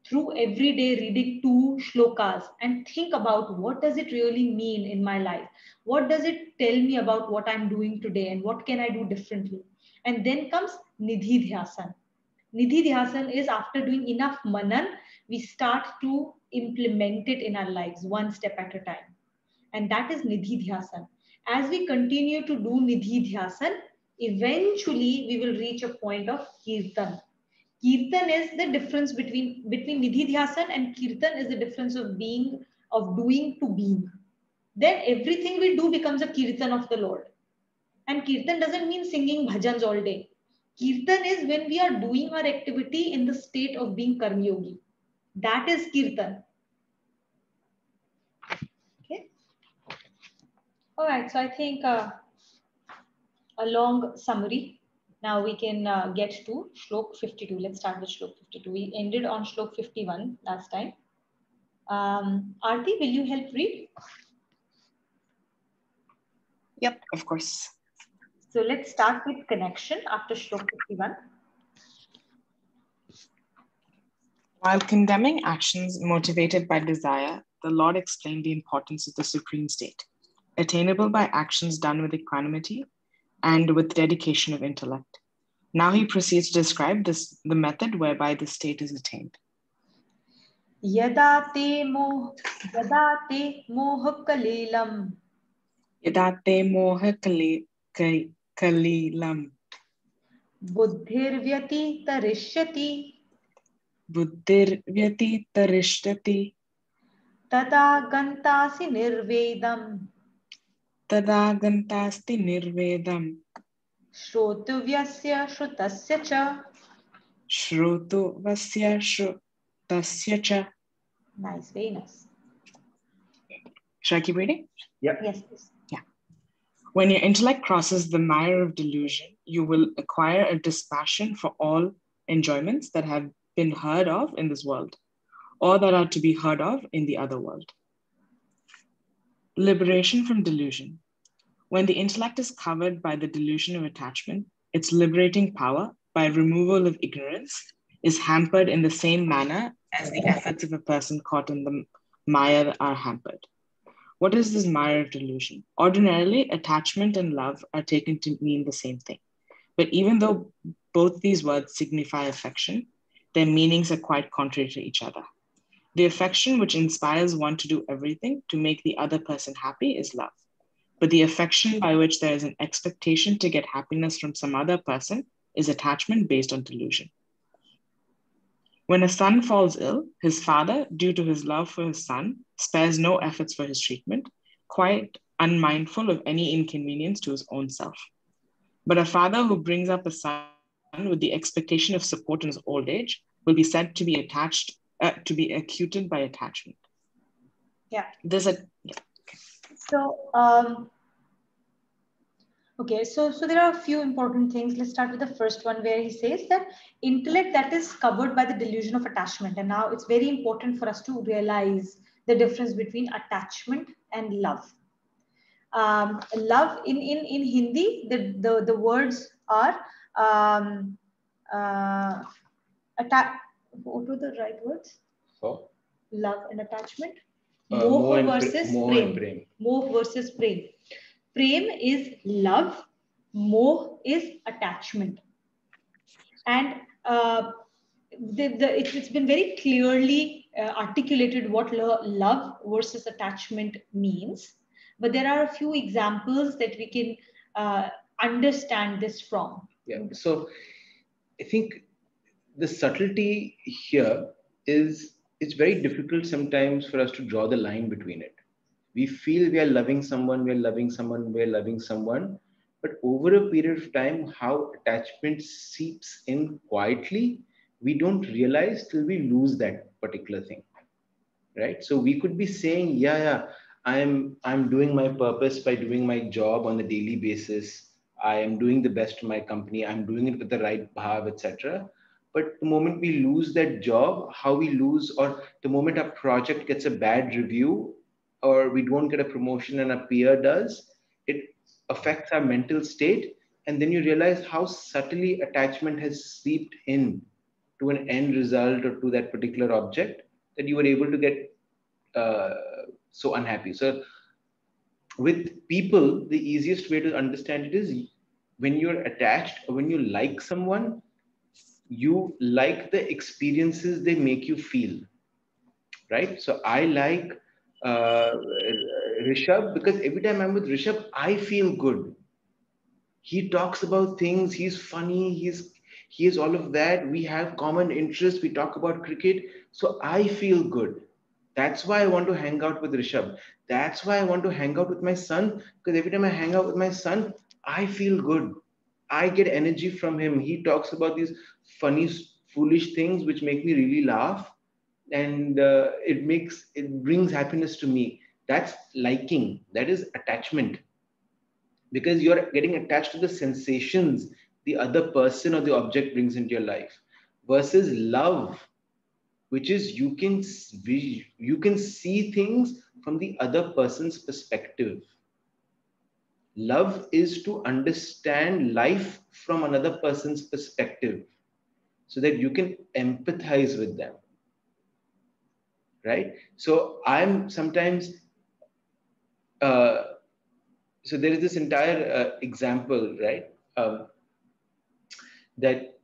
through every day reading 2 shlokas and think about what does it really mean in my life? What does it tell me about what I'm doing today and what can I do differently? And then comes Nidhi Dhyasan. Nidhi Dhyasan is after doing enough manan, we start to implement it in our lives one step at a time. And that is Nidhi Dhyasan. As we continue to do Nidhi Dhyasan, eventually we will reach a point of Kirtan. Kirtan is the difference between Nidhi Dhyasan, and Kirtan is the difference of doing to being. Then everything we do becomes a Kirtan of the Lord. And Kirtan doesn't mean singing bhajans all day. Kirtan is when we are doing our activity in the state of being Karma Yogi. That is Kirtan. Okay. All right. So I think a long summary. Now we can get to Shlok 52. Let's start with Shlok 52. We ended on Shlok 51 last time. Aarti, will you help read? Yep, of course. So let's start with connection after Shlok 51. While condemning actions motivated by desire, the Lord explained the importance of the supreme state, attainable by actions done with equanimity and with dedication of intellect. Now he proceeds to describe the method whereby this state is attained. Yada te moh kalilam. Yada te moh kalilam. Buddhirvyati tarishyati. Buddhirvyati tarishyati. Tada gantasi nirvedam. Tada gantasti nirvedam. Shrotuvyasya shrutasya cha. Shrutuvasya shrutasya cha. Nice, very nice. Should I keep reading? Yeah. Yes, please. Yeah. When your intellect crosses the mire of delusion, you will acquire a dispassion for all enjoyments that have been heard of in this world, or that are to be heard of in the other world. Liberation from delusion. When the intellect is covered by the delusion of attachment, its liberating power, by removal of ignorance, is hampered in the same manner as the efforts of a person caught in the mire are hampered. What is this mire of delusion? Ordinarily, attachment and love are taken to mean the same thing. But even though both these words signify affection, their meanings are quite contrary to each other. The affection which inspires one to do everything to make the other person happy is love. But the affection by which there is an expectation to get happiness from some other person is attachment based on delusion. When a son falls ill, his father, due to his love for his son, spares no efforts for his treatment, quite unmindful of any inconvenience to his own self. But a father who brings up a son with the expectation of support in his old age will be said to be attached, to be acuted by attachment. Yeah. Yeah. So, okay, so there are a few important things. Let's start with the first one where he says that intellect that is covered by the delusion of attachment. And now it's very important for us to realize the difference between attachment and love. Love in Hindi, the words are what were the right words? For love and attachment. Moh versus prem. Moh versus prem. Prem is love. Moh is attachment. And it's been very clearly articulated what love versus attachment means. But there are a few examples that we can understand this from. Yeah. So I think the subtlety here is it's very difficult sometimes for us to draw the line between it. We feel we are loving someone, we are loving someone, we are loving someone. But over a period of time, how attachment seeps in quietly, we don't realize till we lose that particular thing. Right? So we could be saying, yeah, I'm doing my purpose by doing my job on a daily basis. I am doing the best to my company. I'm doing it with the right bhav, etc. But the moment we lose that job, how we lose, or the moment our project gets a bad review, or we don't get a promotion and a peer does, it affects our mental state. And then you realize how subtly attachment has seeped in to an end result or to that particular object that you were able to get so unhappy. So with people, the easiest way to understand it is when you're attached or when you like someone, you like the experiences they make you feel, right? So I like Rishabh because every time I'm with Rishabh, I feel good. He talks about things, he's funny, he is all of that. We have common interests, we talk about cricket. So I feel good. That's why I want to hang out with Rishabh. That's why I want to hang out with my son, because every time I hang out with my son, I feel good. I get energy from him. He talks about these funny, foolish things which make me really laugh, and it brings happiness to me. That's liking. That is attachment, because you're getting attached to the sensations the other person or the object brings into your life, versus love, which is you can see things from the other person's perspective. Love is to understand life from another person's perspective so that you can empathize with them. Right? So I'm sometimes, so there is this entire example, right? That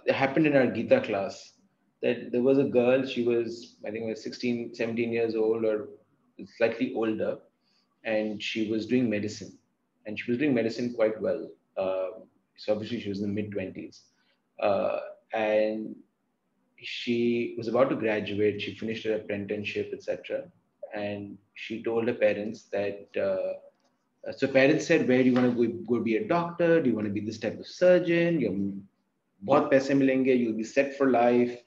happened in our Gita class, that there was a girl, she was, I think, was 16, 17 years old or slightly older, and she was doing medicine. And she was doing medicine quite well. So obviously she was in the mid-20s. And she was about to graduate. She finished her apprenticeship, etc. And she told her parents that, so parents said, where do you want to go be a doctor? Do you want to be this type of surgeon? Bahut paise milenge, you'll be set for life.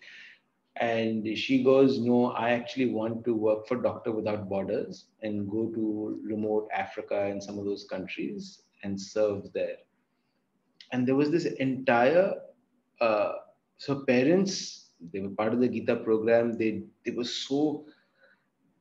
And she goes, no, I actually want to work for Doctor Without Borders and go to remote Africa and some of those countries and serve there. And there was this entire, so parents, they were part of the Gita program. They were so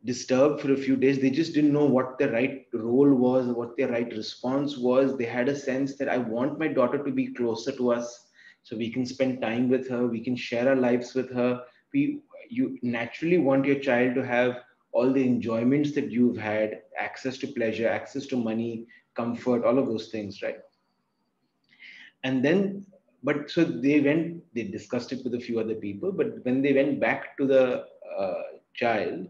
disturbed for a few days. They just didn't know what their right role was, what their right response was. They had a sense that I want my daughter to be closer to us so we can spend time with her. We can share our lives with her. You naturally want your child to have all the enjoyments that you've had, access to pleasure, access to money, comfort, all of those things, right? And then, but so they discussed it with a few other people, but when they went back to the child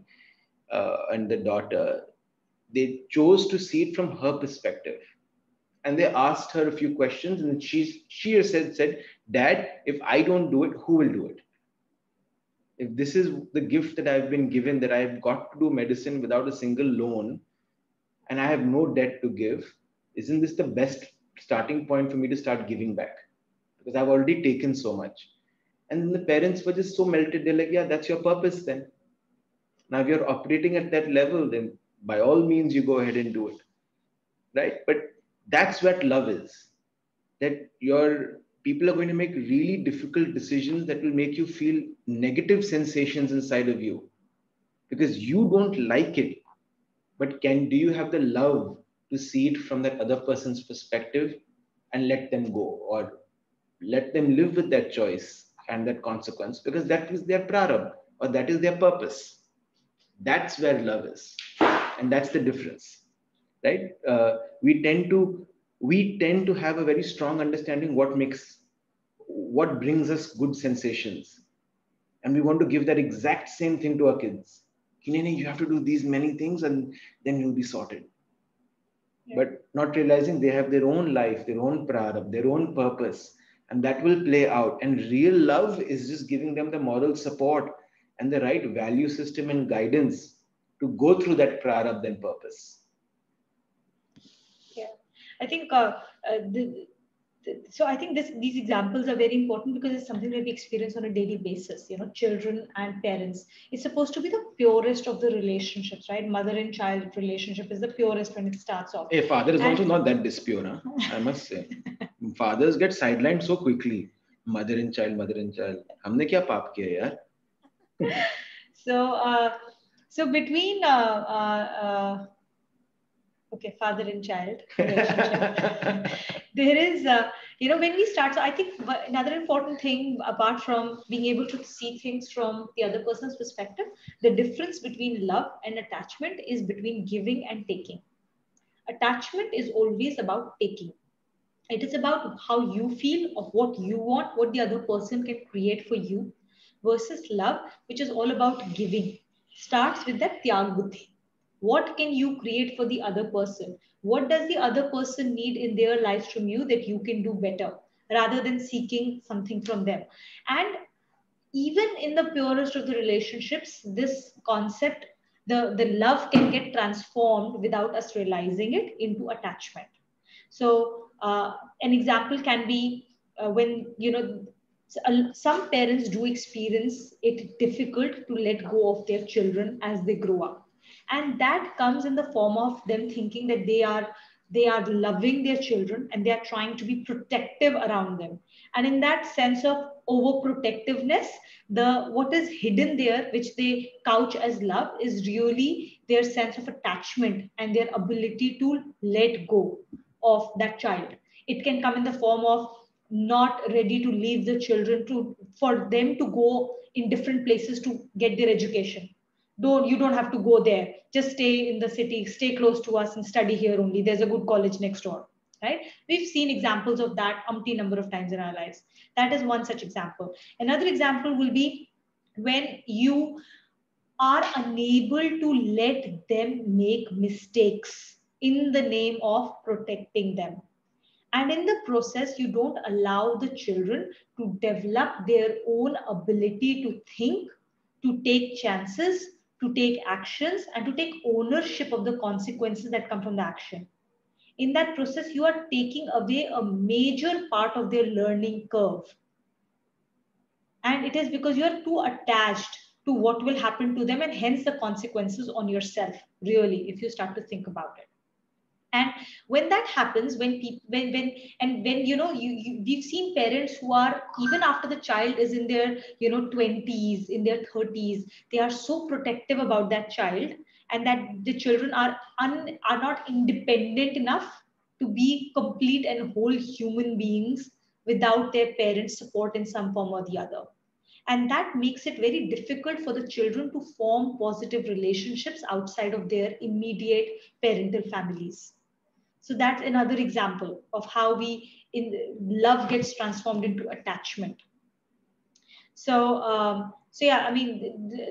and the daughter, they chose to see it from her perspective. And they asked her a few questions, and she said, Dad, if I don't do it, who will do it? If this is the gift that I've been given, that I've got to do medicine without a single loan, and I have no debt to give, isn't this the best starting point for me to start giving back? Because I've already taken so much. And then the parents were just so melted. They're like, yeah, that's your purpose then. Now, if you're operating at that level, then by all means, you go ahead and do it. Right? But that's what love is. That your people are going to make really difficult decisions that will make you feel negative sensations inside of you because you don't like it. But do you have the love to see it from that other person's perspective and let them go, or let them live with that choice and that consequence, because that is their prarabdha, or that is their purpose. That's where love is. And that's the difference, right? We tend to have a very strong understanding what brings us good sensations. And we want to give that exact same thing to our kids. You have to do these many things and then you'll be sorted. Yeah. But not realizing they have their own life, their own prarabdha, their own purpose, and that will play out. And real love is just giving them the moral support and the right value system and guidance to go through that prarabdha and purpose. Yeah, I think so I think these examples are very important because it's something that we experience on a daily basis. Children and parents. It's supposed to be the purest of the relationships, right? Mother and child relationship is the purest when it starts off. Hey, father is also not that dispure, huh? I must say. Fathers get sidelined so quickly. Mother and child. Humne kya paap kiya yaar? So between okay, father and child relationship. There is, when we start, so I think another important thing, apart from being able to see things from the other person's perspective, the difference between love and attachment is between giving and taking. Attachment is always about taking. It is about how you feel, of what you want, what the other person can create for you, versus love, which is all about giving. Starts with that tyag buddhi. What can you create for the other person? What does the other person need in their lives from you that you can do better, rather than seeking something from them? And even in the purest of the relationships, this concept, the love can get transformed without us realizing it into attachment. So an example can be when, some parents do experience it difficult to let go of their children as they grow up. And that comes in the form of them thinking that they are loving their children and they are trying to be protective around them. And in that sense of overprotectiveness, what is hidden there, which they couch as love, is really their sense of attachment and their ability to let go. of that child. It can come in the form of not ready to leave the children for them to go in different places to get their education. You don't have to go there. Just stay in the city, stay close to us and study here only. There's a good college next door, right? We've seen examples of that umpty number of times in our lives. That is one such example. Another example will be when you are unable to let them make mistakes in the name of protecting them. And in the process, you don't allow the children to develop their own ability to think, to take chances, to take actions, and to take ownership of the consequences that come from the action. In that process, you are taking away a major part of their learning curve. And it is because you are too attached to what will happen to them, and hence the consequences on yourself, really, if you start to think about it. And when that happens, when we've seen parents who are, even after the child is in their 20s, in their 30s, they are so protective about that child, and that the children are not independent enough to be complete and whole human beings without their parents' support in some form or the other. And that makes it very difficult for the children to form positive relationships outside of their immediate parental families. So that's another example of how love gets transformed into attachment. So yeah, I mean,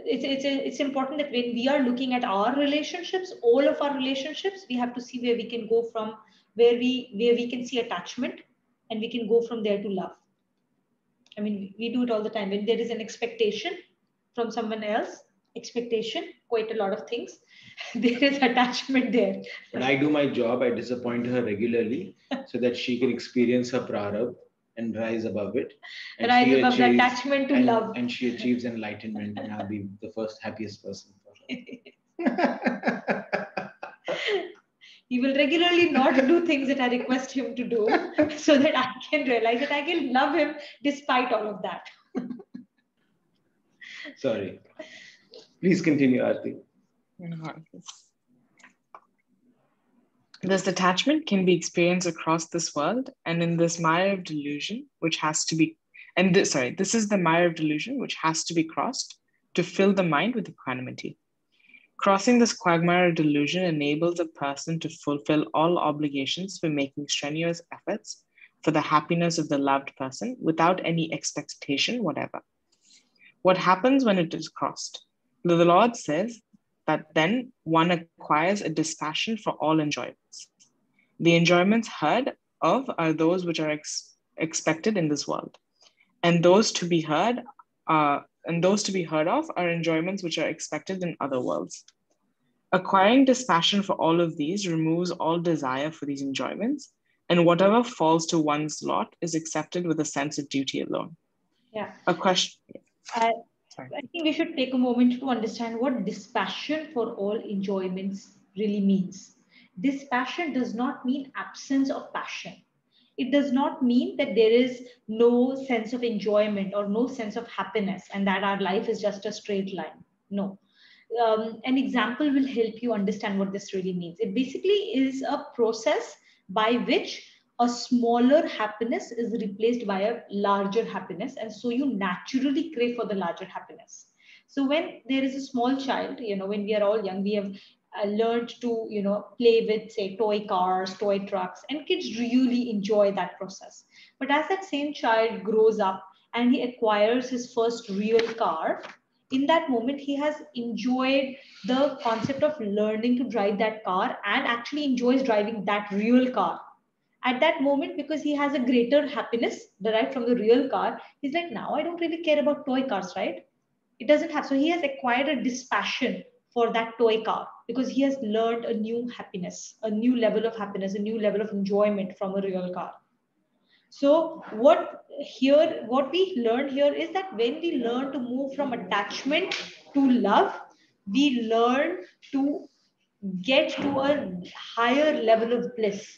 it's important that when we are looking at our relationships, all of our relationships, we have to see where we can go from, where we can see attachment, and we can go from there to love. I mean, we do it all the time. When there is an expectation from someone else, quite a lot of things, there is attachment there. When I do my job, I disappoint her regularly so that she can experience her prarabdha and rise above it. And rise above the attachment to love. And she achieves enlightenment, and I'll be the first happiest person for her. He will regularly not do things that I request him to do so that I can realize that I can love him despite all of that. Sorry. Please continue, Aarti. This detachment can be experienced across this world and in this mire of delusion, which has to be, this is the mire of delusion which has to be crossed to fill the mind with equanimity. Crossing this quagmire of delusion enables a person to fulfill all obligations for making strenuous efforts for the happiness of the loved person without any expectation whatever. What happens when it is crossed? The Lord says that then one acquires a dispassion for all enjoyments. The enjoyments heard of are those which are expected in this world, and those to be heard of are enjoyments which are expected in other worlds. Acquiring dispassion for all of these removes all desire for these enjoyments, and whatever falls to one's lot is accepted with a sense of duty alone. Yeah. A question. I think we should take a moment to understand what dispassion for all enjoyments really means. Dispassion does not mean absence of passion. It does not mean that there is no sense of enjoyment or no sense of happiness and that our life is just a straight line. No. An example will help you understand what this really means. It basically is a process by which a smaller happiness is replaced by a larger happiness. And so you naturally crave for the larger happiness. So when there is a small child, when we are all young, we have learned to, play with, say, toy cars, toy trucks, and kids really enjoy that process. But as that same child grows up and he acquires his first real car, in that moment, he has enjoyed the concept of learning to drive that car and actually enjoys driving that real car. At that moment, because he has a greater happiness derived from the real car, he's like, now I don't really care about toy cars, right? It doesn't have. So he has acquired a dispassion for that toy car because he has learned a new happiness, a new level of happiness, a new level of enjoyment from a real car. So what we learn here is that when we learn to move from attachment to love, we learn to get to a higher level of bliss.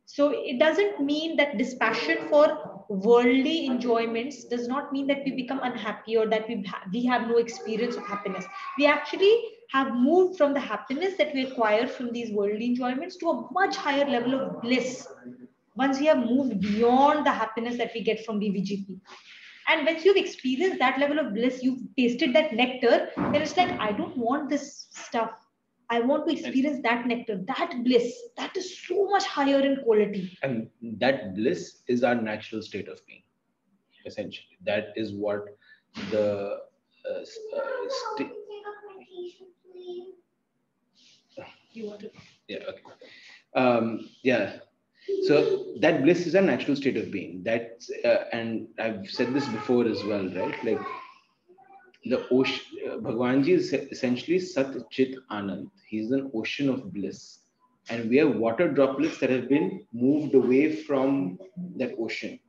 So it doesn't mean that dispassion for worldly enjoyments does not mean that we become unhappy or that we have no experience of happiness. We actually have moved from the happiness that we acquire from these worldly enjoyments to a much higher level of bliss once we have moved beyond the happiness that we get from BVGP. And once you've experienced that level of bliss, you've tasted that nectar, then it's like, I don't want this stuff. I want to experience that nectar, that bliss. That is so much higher in quality. And that bliss is our natural state of being, essentially. That is what the You want to? Yeah, okay. Yeah. So that bliss is a natural state of being. That's and I've said this before as well, right? Like the ocean, Bhagwanji is essentially Sat Chit Anand. He's an ocean of bliss, and we are water droplets that have been moved away from that ocean,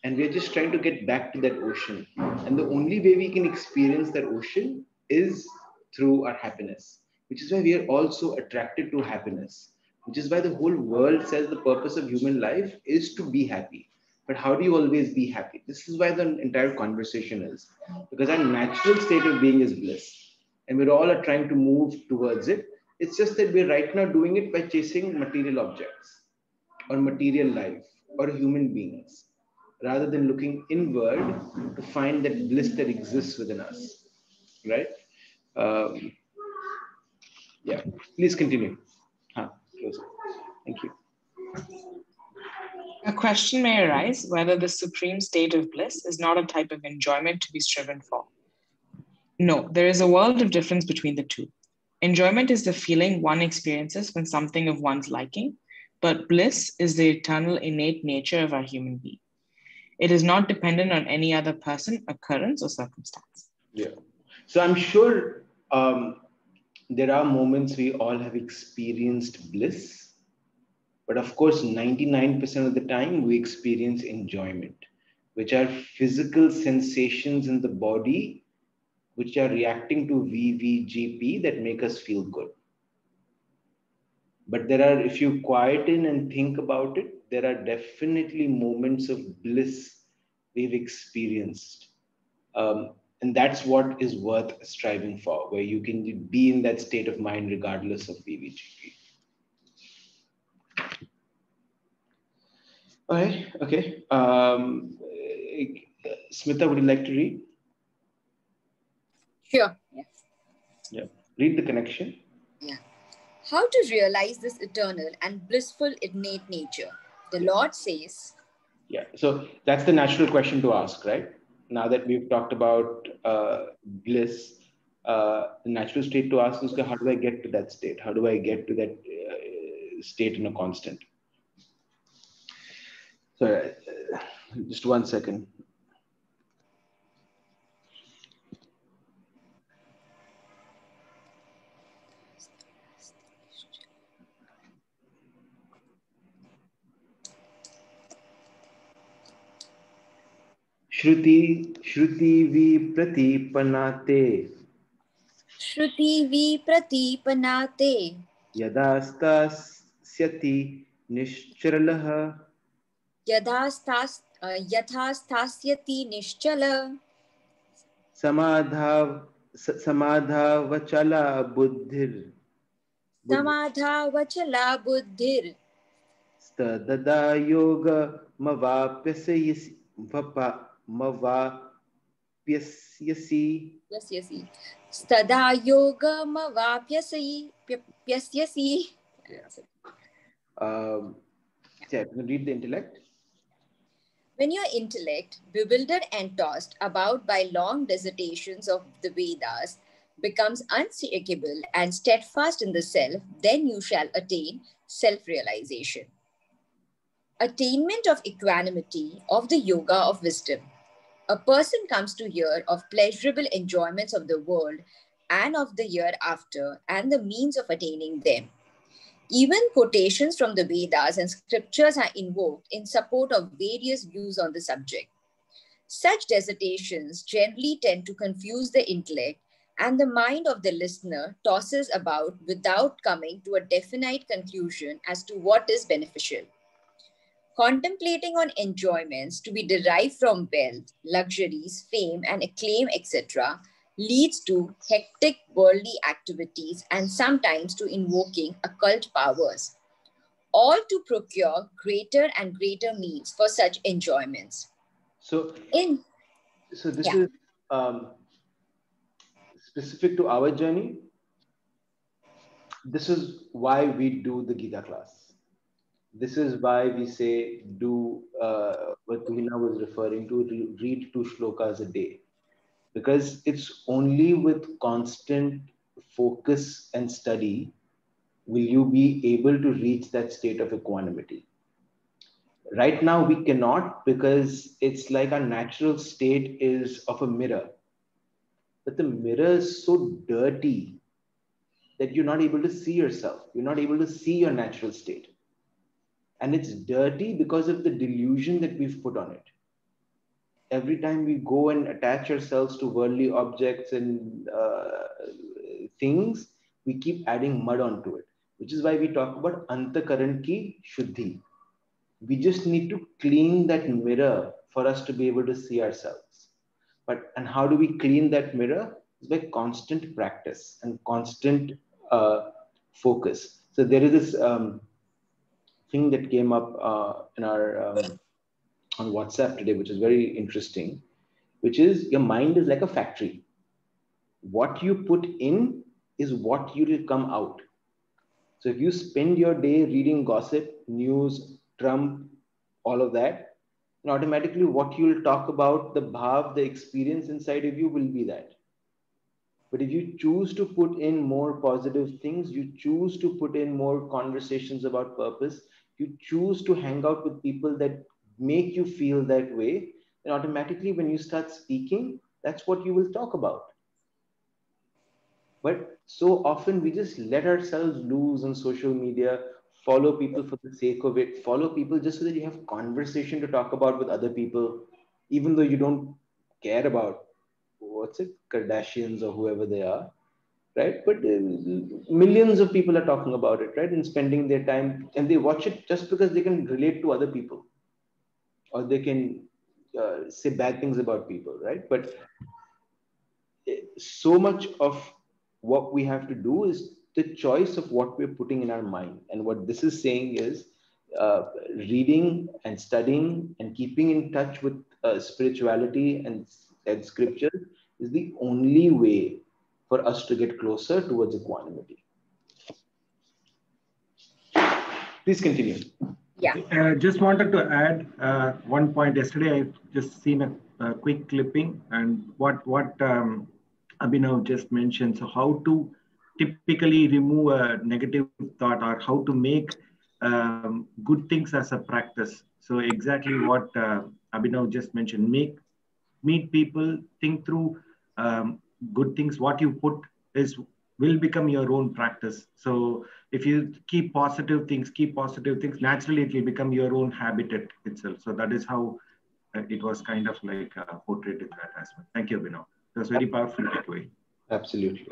and we're just trying to get back to that ocean. And the only way we can experience that ocean is through our happiness, which is why we are also attracted to happiness. Which is why the whole world says the purpose of human life is to be happy. But how do you always be happy? This is why the entire conversation is. Because our natural state of being is bliss. And we're all are trying to move towards it. It's just that we're right now doing it by chasing material objects or material life or human beings, rather than looking inward to find that bliss that exists within us. Right? Yeah, please continue. Thank you. A question may arise whether the supreme state of bliss is not a type of enjoyment to be striven for. No, there is a world of difference between the two. Enjoyment is the feeling one experiences when something of one's liking, but bliss is the eternal innate nature of our human being. It is not dependent on any other person, occurrence, or circumstance. Yeah. So I'm sure there are moments we all have experienced bliss. But of course, 99% of the time, we experience enjoyment, which are physical sensations in the body, which are reacting to VVGP that make us feel good. But there are, if you quiet in and think about it, there are definitely moments of bliss we've experienced. And that's what is worth striving for, where you can be in that state of mind regardless of VVGP. Okay. Smita, would you like to read? Sure. Yes. Yeah. Read the connection. Yeah. How to realize this eternal and blissful innate nature? The Lord says. Yeah. So that's the natural question to ask, right? Now that we've talked about bliss, the natural state to ask is, how do I get to that state? How do I get to that state in a constant? So just 1 second. Shruti vipratipanate. Shruti vipratipanate. Yadastasyati nishcharalah. Yathastasyati nischala. Samadhavachala buddhir. Samadhavachala buddhir. Stadada yoga mavapyasyasi. Stada yoga mavapyasi. Pyasasi. Yeah, read the intellect. When your intellect, bewildered and tossed about by long dissertations of the Vedas, becomes unshakable and steadfast in the self, then you shall attain self-realization. Attainment of equanimity of the yoga of wisdom. A person comes to hear of pleasurable enjoyments of the world and of the hereafter and the means of attaining them. Even quotations from the Vedas and scriptures are invoked in support of various views on the subject. Such dissertations generally tend to confuse the intellect, and the mind of the listener tosses about without coming to a definite conclusion as to what is beneficial. Contemplating on enjoyments to be derived from wealth, luxuries, fame, and acclaim, etc., leads to hectic worldly activities and sometimes to invoking occult powers, all to procure greater and greater means for such enjoyments. So this is specific to our journey. This is why we do the Gita class. This is why we say do what Tuhina was referring to, read 2 shlokas a day. Because it's only with constant focus and study will you be able to reach that state of equanimity. Right now we cannot, because it's like our natural state is of a mirror. But the mirror is so dirty that you're not able to see yourself. You're not able to see your natural state. And it's dirty because of the delusion that we've put on it. Every time we go and attach ourselves to worldly objects and things, we keep adding mud onto it, which is why we talk about antakaran ki shuddhi. We just need to clean that mirror for us to be able to see ourselves. And how do we clean that mirror? It's by constant practice and constant focus. So there is this thing that came up in our on WhatsApp today, which is very interesting, which is your mind is like a factory. What you put in is what you will come out. So if you spend your day reading gossip, news, Trump, all of that, and automatically what you'll talk about, the bhav, the experience inside of you will be that. But if you choose to put in more positive things, you choose to put in more conversations about purpose, you choose to hang out with people that make you feel that way, then automatically when you start speaking, that's what you will talk about. But so often we just let ourselves loose on social media, follow people for the sake of it, follow people just so that you have conversation to talk about with other people, even though you don't care about Kardashians or whoever they are, right? But millions of people are talking about it, right? And spending their time, and they watch it just because they can relate to other people, or they can say bad things about people, right? But so much of what we have to do is the choice of what we're putting in our mind. And what this is saying is reading and studying and keeping in touch with spirituality and scripture is the only way for us to get closer towards equanimity. Please continue. Yeah. Just wanted to add one point. Yesterday, I've just seen a quick clipping, and what Abhinav just mentioned. So how to typically remove a negative thought, or how to make good things as a practice. So exactly what Abhinav just mentioned. Meet people, think through good things. What you put will become your own practice. So if you keep positive things, naturally it will become your own habitat itself. So that is how it was kind of like portrayed in that aspect. Thank you, Abhinav. It was very powerful takeaway. Absolutely.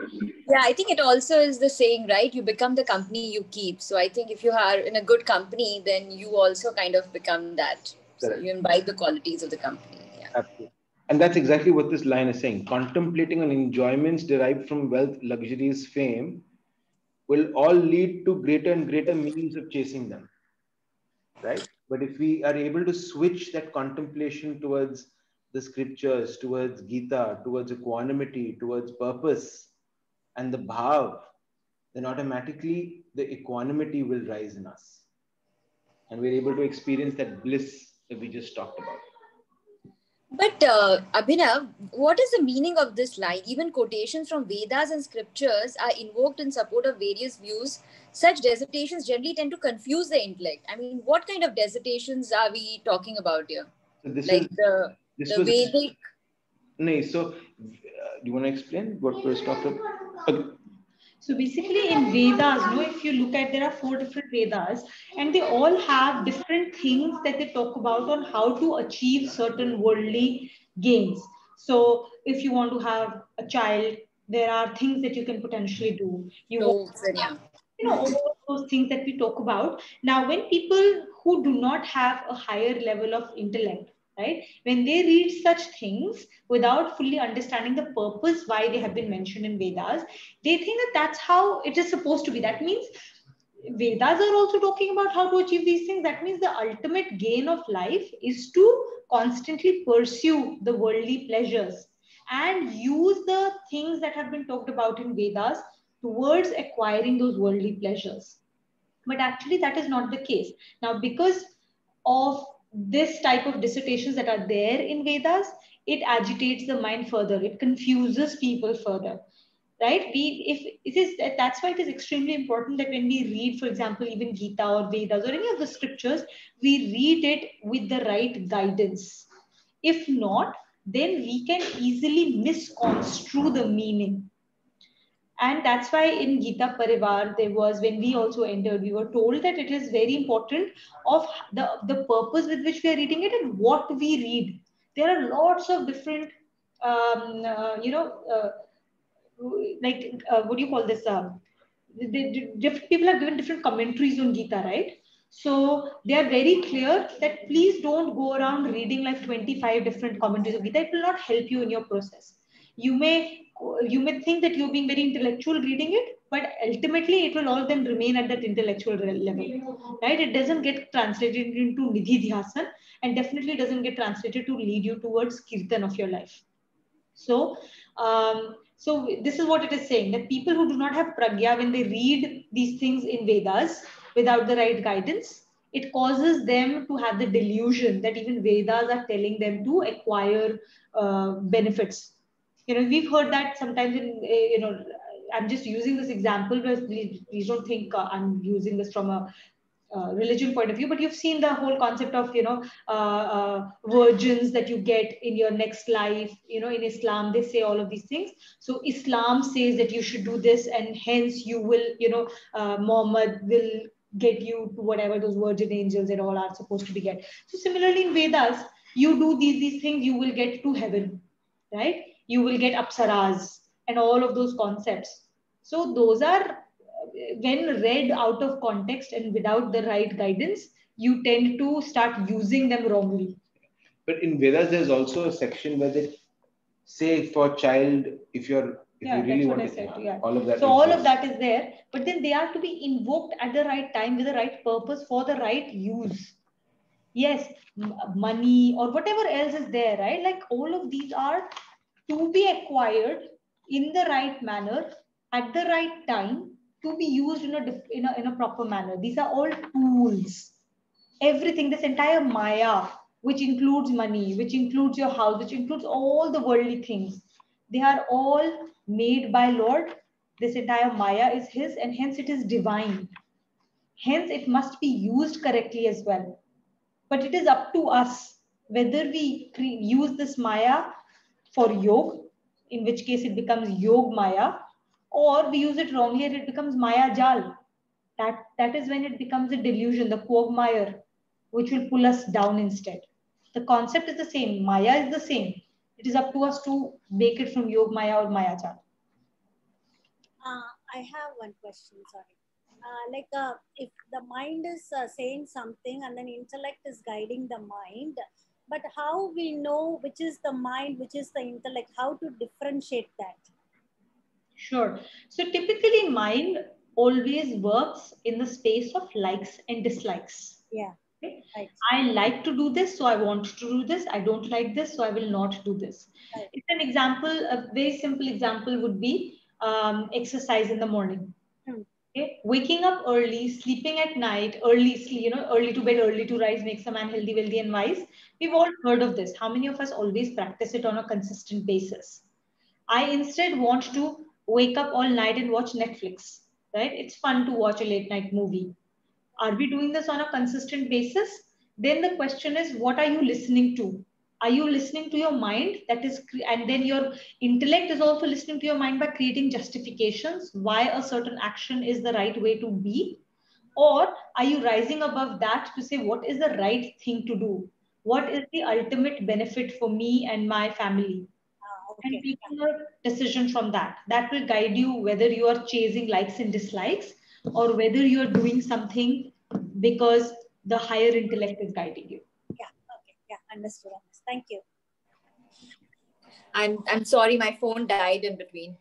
Yeah, I think it also is the saying, right? You become the company you keep. So I think if you are in a good company, then you also kind of become that. So you imbibe the qualities of the company. Yeah. Absolutely. And that's exactly what this line is saying. Contemplating on enjoyments derived from wealth, luxuries, fame will all lead to greater and greater means of chasing them, right? But if we are able to switch that contemplation towards the scriptures, towards Gita, towards equanimity, towards purpose and the bhav, then automatically the equanimity will rise in us. And we're able to experience that bliss that we just talked about. But Abhinav, what is the meaning of this line? Even quotations from Vedas and scriptures are invoked in support of various views. Such dissertations generally tend to confuse the intellect. I mean, what kind of dissertations are we talking about here? So this like is, the Vedic. No, so do you want to explain what was talked about? So basically in Vedas, if you look at, there are 4 different Vedas, and they all have different things that they talk about on how to achieve certain worldly gains. So if you want to have a child, there are things that you can potentially do. You those things that we talk about. Now, when people who do not have a higher level of intellect, right, when they read such things without fully understanding the purpose why they have been mentioned in Vedas, they think that that's how it is supposed to be. That means Vedas are also talking about how to achieve these things. That means the ultimate gain of life is to constantly pursue the worldly pleasures and use the things that have been talked about in Vedas towards acquiring those worldly pleasures. But actually, that is not the case. Now, because of this type of dissertations that are there in Vedas, it agitates the mind further, it confuses people further. Right? That's why it is extremely important that when we read, for example, even Gita or Vedas or any of the scriptures, we read it with the right guidance. If not, then we can easily misconstrue the meaning. And that's why in Gita Parivar, there was, when we also entered, we were told that it is very important of the purpose with which we are reading it and what we read. There are lots of different, what do you call this? Different people have given different commentaries on Gita, right? So they are very clear that please don't go around reading like 25 different commentaries of Gita. It will not help you in your process. You may think that you're being very intellectual reading it, but ultimately it will all then remain at that intellectual level, right? It doesn't get translated into Nidhi Dhyasan and definitely doesn't get translated to lead you towards Kirtan of your life. So, so this is what it is saying, that people who do not have pragya, when they read these things in Vedas without the right guidance, it causes them to have the delusion that even Vedas are telling them to acquire benefits. We've heard that sometimes in, I'm just using this example, but please don't think I'm using this from a religion point of view, but you've seen the whole concept of virgins that you get in your next life. In Islam they say all of these things. So Islam says that you should do this, and hence you will, Muhammad will get you to whatever those virgin angels and all are supposed to be get. So similarly in Vedas, you do these things, you will get to heaven, right? You will get apsaras and all of those concepts. So those are, when read out of context and without the right guidance, you tend to start using them wrongly. But in Vedas, there's also a section where they say for child, if you really want to, all of that. So all of that is there, but then they are to be invoked at the right time with the right purpose for the right use. Yes, money or whatever else is there, right? Like all of these are to be acquired in the right manner at the right time, to be used in a proper manner. These are all tools. Everything, this entire Maya, which includes money, which includes your house, which includes all the worldly things, they are all made by Lord. This entire Maya is His, and hence it is divine. Hence it must be used correctly as well. But it is up to us whether we use this Maya for yoga, in which case it becomes Yog Maya, or we use it wrongly and it becomes Maya Jal. That is when it becomes a delusion, the quagmire, which will pull us down instead. The concept is the same. Maya is the same. It is up to us to make it from Yog Maya or Maya Jal. I have one question, sorry. If the mind is saying something and then intellect is guiding the mind, but how we know which is the mind, which is the intellect, how to differentiate that? Sure. So typically mind always works in the space of likes and dislikes. Yeah. Okay? Right. I like to do this, so I want to do this. I don't like this, so I will not do this. Right. It's an example, a very simple example would be exercise in the morning. Okay? Waking up early, sleeping at night, early to bed, early to rise makes a man healthy, wealthy, and wise. We've all heard of this. How many of us always practice it on a consistent basis? I instead want to wake up all night and watch Netflix, right? It's fun to watch a late night movie. Are we doing this on a consistent basis? Then the question is, what are you listening to? Are you listening to your mind? And then your intellect is also listening to your mind by creating justifications why a certain action is the right way to be? Or are you rising above that to say, what is the right thing to do? What is the ultimate benefit for me and my family? Okay. And taking a decision from that. That will guide you whether you are chasing likes and dislikes or whether you're doing something because the higher intellect is guiding you. Yeah, okay, yeah, understood. Thank you. I'm sorry, my phone died in between.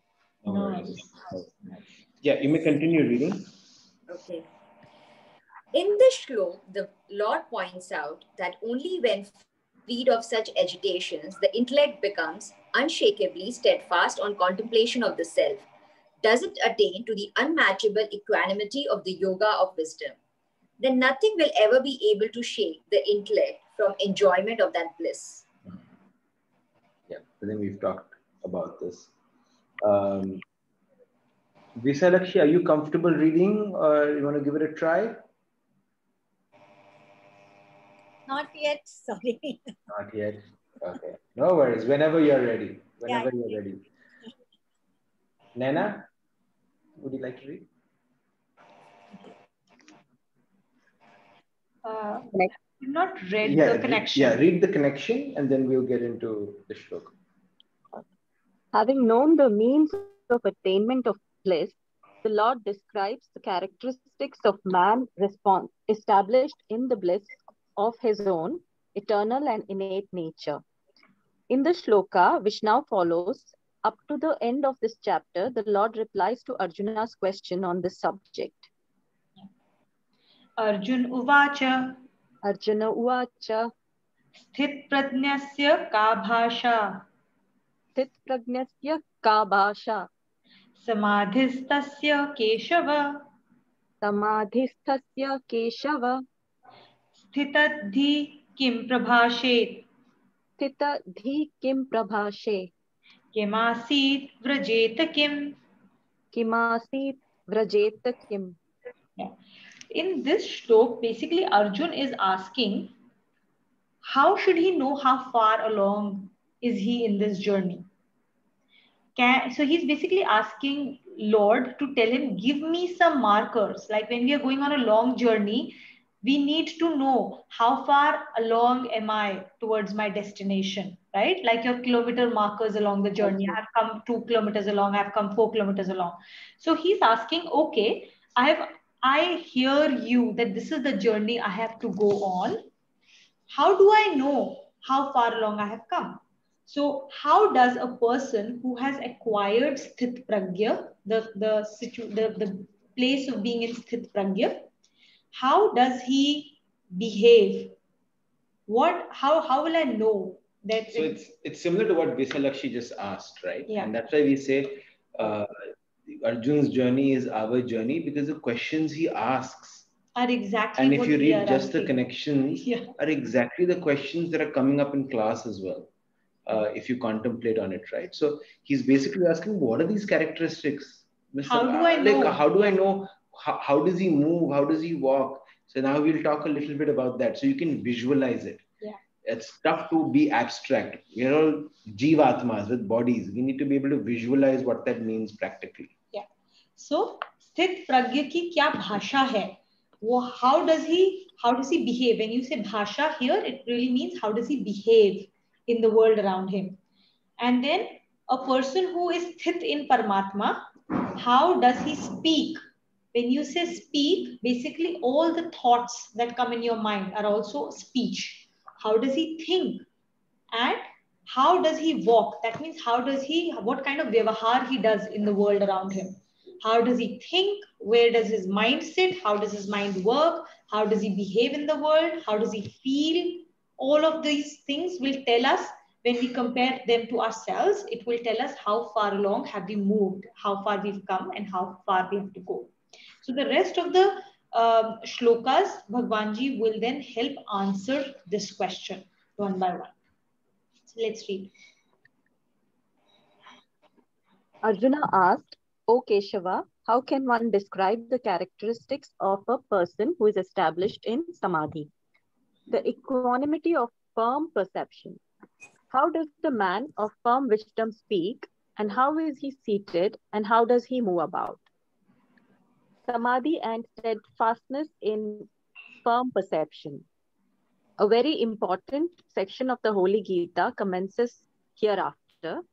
No worries. Yeah, you may continue reading. Okay. In this shlok, the Lord points out that only when freed of such agitations, the intellect becomes unshakably steadfast on contemplation of the self. Does it attain to the unmatchable equanimity of the yoga of wisdom? Then nothing will ever be able to shake the intellect from enjoyment of that bliss. Yeah, I think we've talked about this. Visalakshi, are you comfortable reading or you want to give it a try? Not yet, sorry. Not yet. Okay. No worries. Whenever you're ready. Whenever Yeah. you're ready. Naina, would you like to read? I've not read the connection. Yeah, read the connection and then we'll get into the shloka. Having known the means of attainment of bliss, the Lord describes the characteristics of man's response established in the bliss of his own eternal and innate nature. In the shloka, which now follows, up to the end of this chapter, the Lord replies to Arjuna's question on this subject. Arjun uvacha. Arjuna uvacha. Sthit prajnasya ka bhasha. Sthit prajnasya ka bhasha. Samadhistasya keshava. Samadhistasya keshava. Sthitadhi kim prabhashet. Sthitadhi kim prabhashe. Kimasit vrajeta kim. Kimasit vrajeta kim. Yeah. In this shlok, basically Arjun is asking, how should he know how far along is he in this journey? So he's basically asking Lord to tell him, give me some markers. Like when we are going on a long journey, we need to know how far along am I towards my destination, right? Like your kilometer markers along the journey. I have come 2 kilometers along, I have come 4 kilometers along. So he's asking, okay, I hear you that this is the journey I have to go on. How do I know how far along I have come? So how does a person who has acquired sthit pragya, the place of being in sthit pragya, how does he behave? How will I know that? So it's similar to what Visalakshi just asked, right? Yeah. And that's why we say Arjun's journey is our journey, because the questions he asks are exactly. And if you read just the connections, are exactly the questions that are coming up in class as well. If you contemplate on it, right? So he's basically asking, what are these characteristics? How do I know? Like, how do I know? How does he move? How does he walk? So now we'll talk a little bit about that. So you can visualize it. Yeah. It's tough to be abstract. We're all jivatmas with bodies. We need to be able to visualize what that means practically. Yeah. So sthit pragya ki kya bhasha hai? Well, how does he behave? When you say bhasha here, it really means how does he behave in the world around him. And then a person who is sthit in Paramatma, how does he speak? When you say speak, basically all the thoughts that come in your mind are also speech. How does he think? And how does he walk? That means what kind of vyavahar he does in the world around him. How does he think? Where does his mind sit? How does his mind work? How does he behave in the world? How does he feel? All of these things will tell us, when we compare them to ourselves, it will tell us how far along have we moved, how far we've come, and how far we have to go. So the rest of the shlokas, Bhagwanji will then help answer this question one by one. So let's read. Arjuna asked, O Keshava, how can one describe the characteristics of a person who is established in Samadhi? The equanimity of firm perception. How does the man of firm wisdom speak, and how is he seated, and how does he move about? Samadhi and steadfastness in firm perception. A very important section of the Holy Gita commences hereafter.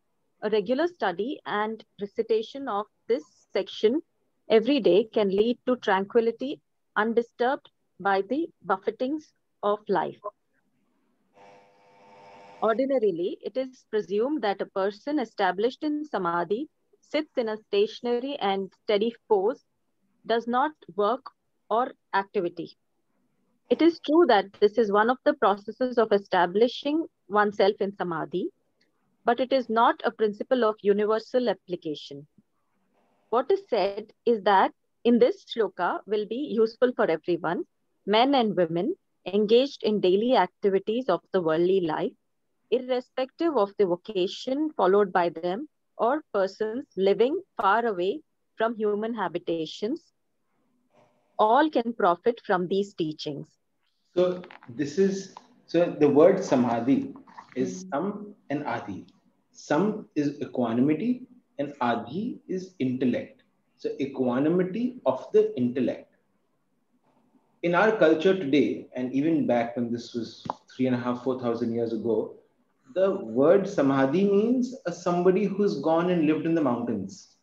A regular study and recitation of this section every day can lead to tranquility undisturbed by the buffetings of life. Ordinarily, it is presumed that a person established in samadhi sits in a stationary and steady pose, does not work or activity. It is true that this is one of the processes of establishing oneself in samadhi, but it is not a principle of universal application. What is said is that in this shloka will be useful for everyone, men and women engaged in daily activities of the worldly life, irrespective of the vocation followed by them, or persons living far away from human habitations. All can profit from these teachings. So the word samadhi is sam and adi. Sam is equanimity and adi is intellect. So equanimity of the intellect. In our culture today, and even back when this was 3,500-4,000 years ago, the word samadhi means somebody who's gone and lived in the mountains.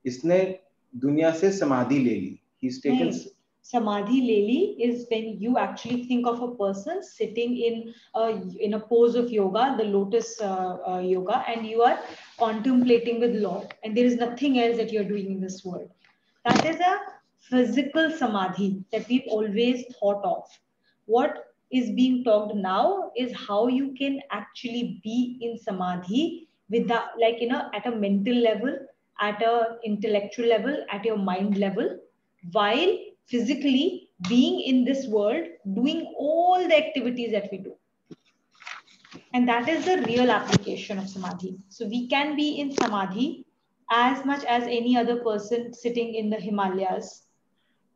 Isne dunya se samadhi le li. He's taken. Samadhi leli is when you actually think of a person sitting in a pose of yoga, the lotus yoga, and you are contemplating with Lord, and there is nothing else that you're doing in this world. That is a physical samadhi that we've always thought of. What is being talked now is how you can actually be in samadhi with that, like, at a mental level, at a intellectual level, at your mind level, while physically being in this world, doing all the activities that we do. And that is the real application of samadhi. So we can be in samadhi as much as any other person sitting in the Himalayas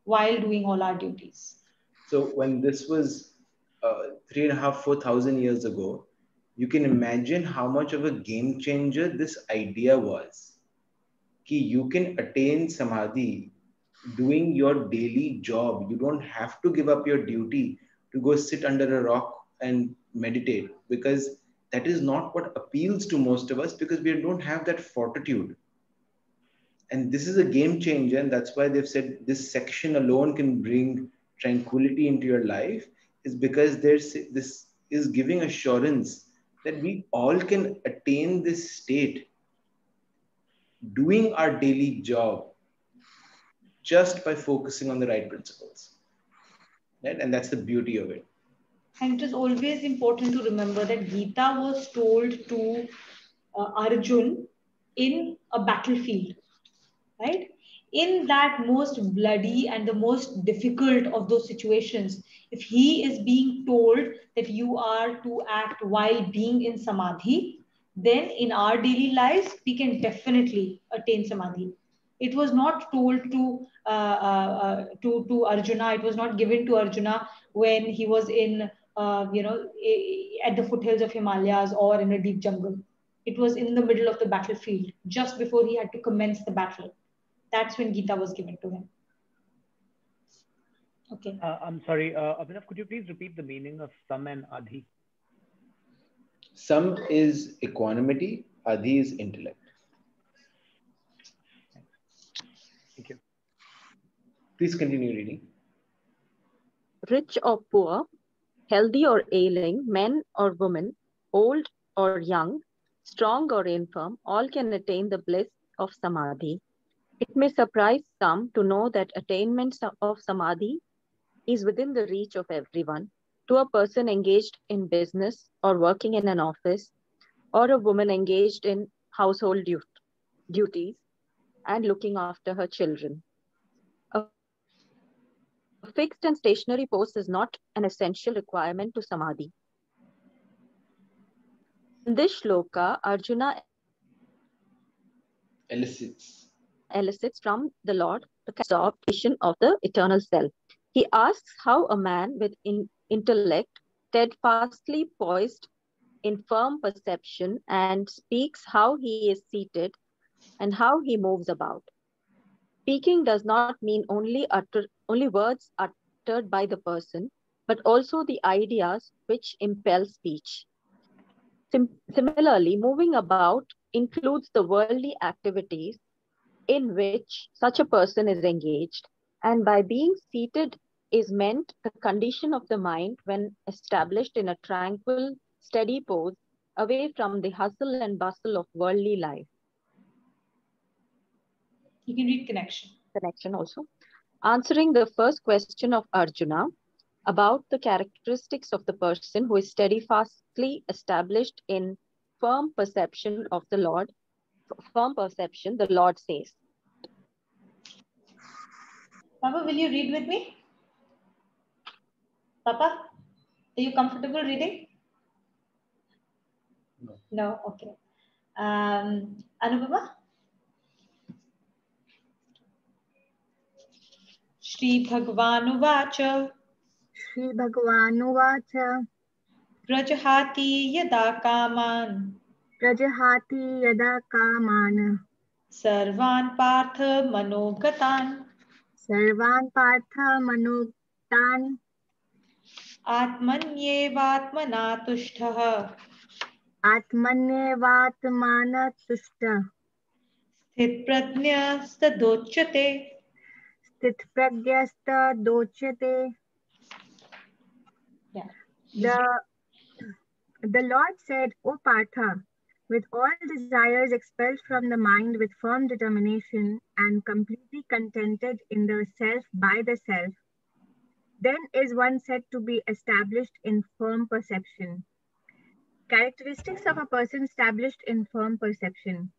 while doing all our duties. So when this was 3,500-4,000 years ago, you can imagine how much of a game changer this idea was. Ki you can attain samadhi doing your daily job. You don't have to give up your duty to go sit under a rock and meditate, because that is not what appeals to most of us, because we don't have that fortitude. And this is a game changer, and that's why they've said this section alone can bring tranquility into your life, is because this is giving assurance that we all can attain this state doing our daily job just by focusing on the right principles. Right? And that's the beauty of it. And it is always important to remember that Gita was told to Arjun in a battlefield, right? In that most bloody and the most difficult of those situations, if he is being told that you are to act while being in samadhi, then in our daily lives, we can definitely attain samadhi. It was not told to Arjuna. It was not given to Arjuna when he was in, at the foothills of Himalayas or in a deep jungle. It was in the middle of the battlefield, just before he had to commence the battle. That's when Gita was given to him. Okay. I'm sorry, Abhinav, could you please repeat the meaning of sam and adi? Sam is equanimity, adi is intellect. Thank you. Please continue reading. Rich or poor, healthy or ailing, men or women, old or young, strong or infirm, all can attain the bliss of samadhi. It may surprise some to know that attainment of samadhi is within the reach of everyone. To a person engaged in business or working in an office, or a woman engaged in household duties and looking after her children. A fixed and stationary post is not an essential requirement to samadhi. In this shloka, Arjuna elicits from the Lord the absorption of the eternal self. He asks how a man with intellect, steadfastly poised in firm perception, and speaks how he is seated and how he moves about. Speaking does not mean only words uttered by the person, but also the ideas which impel speech. Similarly, moving about includes the worldly activities in which such a person is engaged, and by being seated is meant the condition of the mind when established in a tranquil, steady pose away from the hustle and bustle of worldly life. You can read connection. Connection also. Answering the first question of Arjuna about the characteristics of the person who is steadfastly established in firm perception of the Lord, the Lord says. Papa, will you read with me? Papa, are you comfortable reading? No. No? Okay. Anubhava? Shri Bhagavanuvacha Shri Bhagavanuvacha Prajahati yada kaman Prajahati yada kamana Sarvan partha manogatan Sarvan partha manoktan Atmanyevatmana tushtaha Atmanyevatmana tushta Sthit prajnastadochyate. Stitpragyasta dochyate. Yeah. The Lord said, O Partha, with all desires expelled from the mind with firm determination and completely contented in the self by the self, then is one said to be established in firm perception. Characteristics of a person established in firm perception.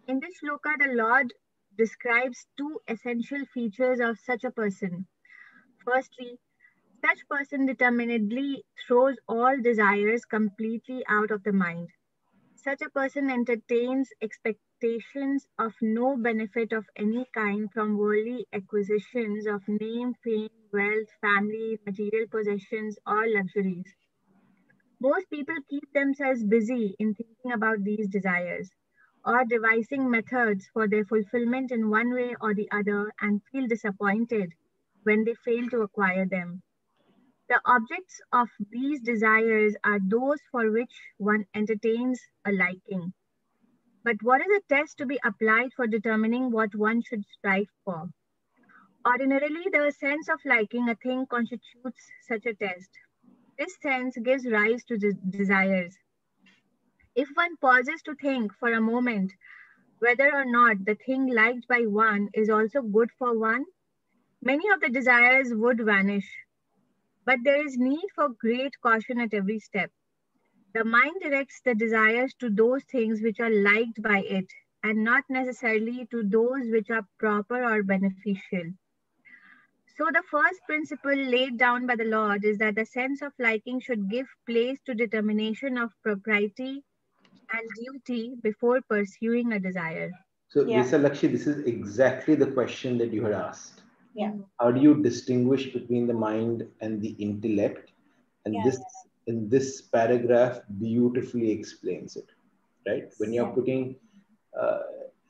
In this shloka, the Lord describes two essential features of such a person. Firstly, such person determinedly throws all desires completely out of the mind. Such a person entertains expectations of no benefit of any kind from worldly acquisitions of name, fame, wealth, family, material possessions, or luxuries. Most people keep themselves busy in thinking about these desires or devising methods for their fulfillment in one way or the other and feel disappointed when they fail to acquire them. The objects of these desires are those for which one entertains a liking. But what is a test to be applied for determining what one should strive for? Ordinarily, the sense of liking a thing constitutes such a test. This sense gives rise to desires. If one pauses to think for a moment whether or not the thing liked by one is also good for one, many of the desires would vanish. But there is need for great caution at every step. The mind directs the desires to those things which are liked by it, and not necessarily to those which are proper or beneficial. So the first principle laid down by the Lord is that the sense of liking should give place to determination of propriety and duty before pursuing a desire. So, Visalakshi, this is exactly the question that you had asked. Yeah. How do you distinguish between the mind and the intellect? And in this paragraph beautifully explains it, right? When you're putting, I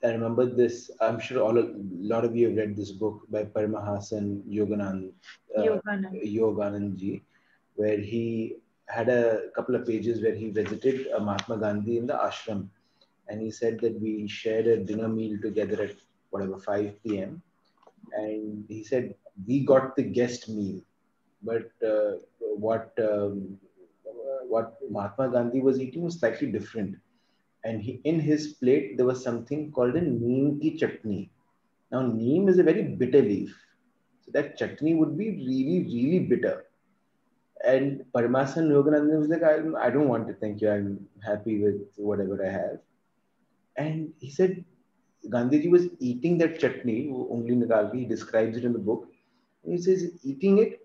remember this, I'm sure a lot of you have read this book by Paramahansa Yoganand, where he had a couple of pages where he visited Mahatma Gandhi in the ashram. And he said that we shared a dinner meal together at whatever, 5 p.m. And he said, we got the guest meal. But what Mahatma Gandhi was eating was slightly different. And in his plate, there was something called a neem ki chutney. Now, neem is a very bitter leaf. So that chutney would be really, really bitter. And Paramahansa Yogananda was like, I don't want it, thank you. I'm happy with whatever I have. And he said, Gandhiji was eating that chutney, Ungli Nikalke, he describes it in the book. And he says, eating it,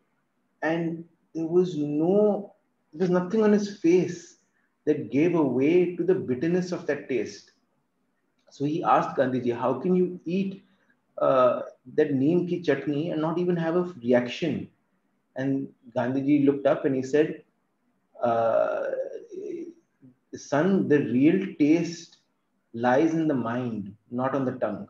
and there was nothing on his face that gave away to the bitterness of that taste. So he asked Gandhiji, how can you eat that neem ki chutney and not even have a reaction? And Gandhiji looked up and he said, son, the real taste lies in the mind, not on the tongue.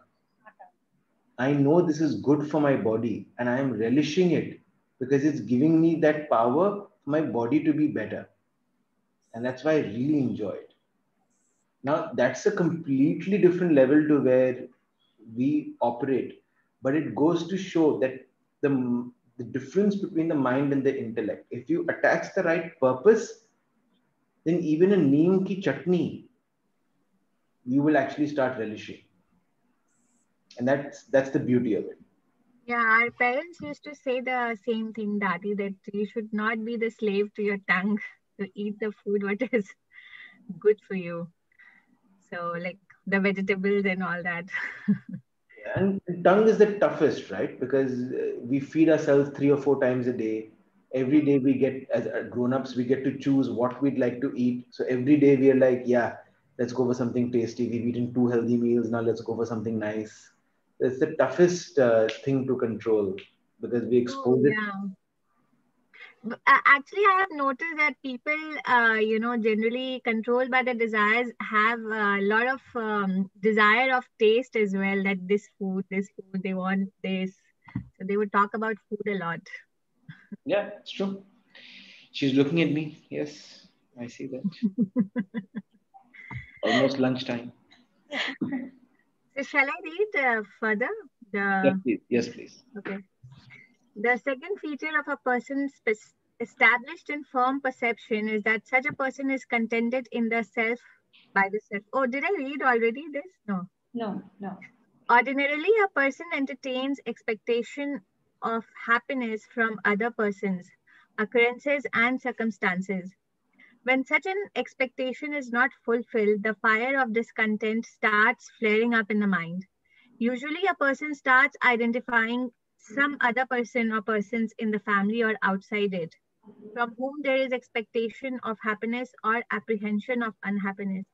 I know this is good for my body and I am relishing it because it's giving me that power for my body to be better. And that's why I really enjoy it. Now, that's a completely different level to where we operate. But it goes to show that the difference between the mind and the intellect. If you attach the right purpose, then even a neem ki chutney, you will actually start relishing. And that's the beauty of it. Yeah, our parents used to say the same thing, Dadi, that you should not be the slave to your tongue to eat the food what is good for you. So like the vegetables and all that. And tongue is the toughest, right? Because we feed ourselves 3 or 4 times a day. Every day we get, as grown-ups, we get to choose what we'd like to eat. So every day we are like, yeah, let's go for something tasty. We've eaten 2 healthy meals. Now let's go for something nice. It's the toughest thing to control because we expose it. Actually, I have noticed that people, generally controlled by the desires have a lot of desire of taste as well, that this food, they want this. So they would talk about food a lot. Yeah, it's true. She's looking at me. Yes, I see that. Almost lunchtime. So shall I read further? Yes, please. Yes, please. Okay. The second feature of a person established in firm perception is that such a person is contented in the self by the self. Oh, did I read already this? No. No. Ordinarily, a person entertains expectation of happiness from other persons, occurrences, and circumstances. When such an expectation is not fulfilled, the fire of discontent starts flaring up in the mind. Usually, a person starts identifying some other person or persons in the family or outside it, from whom there is expectation of happiness or apprehension of unhappiness.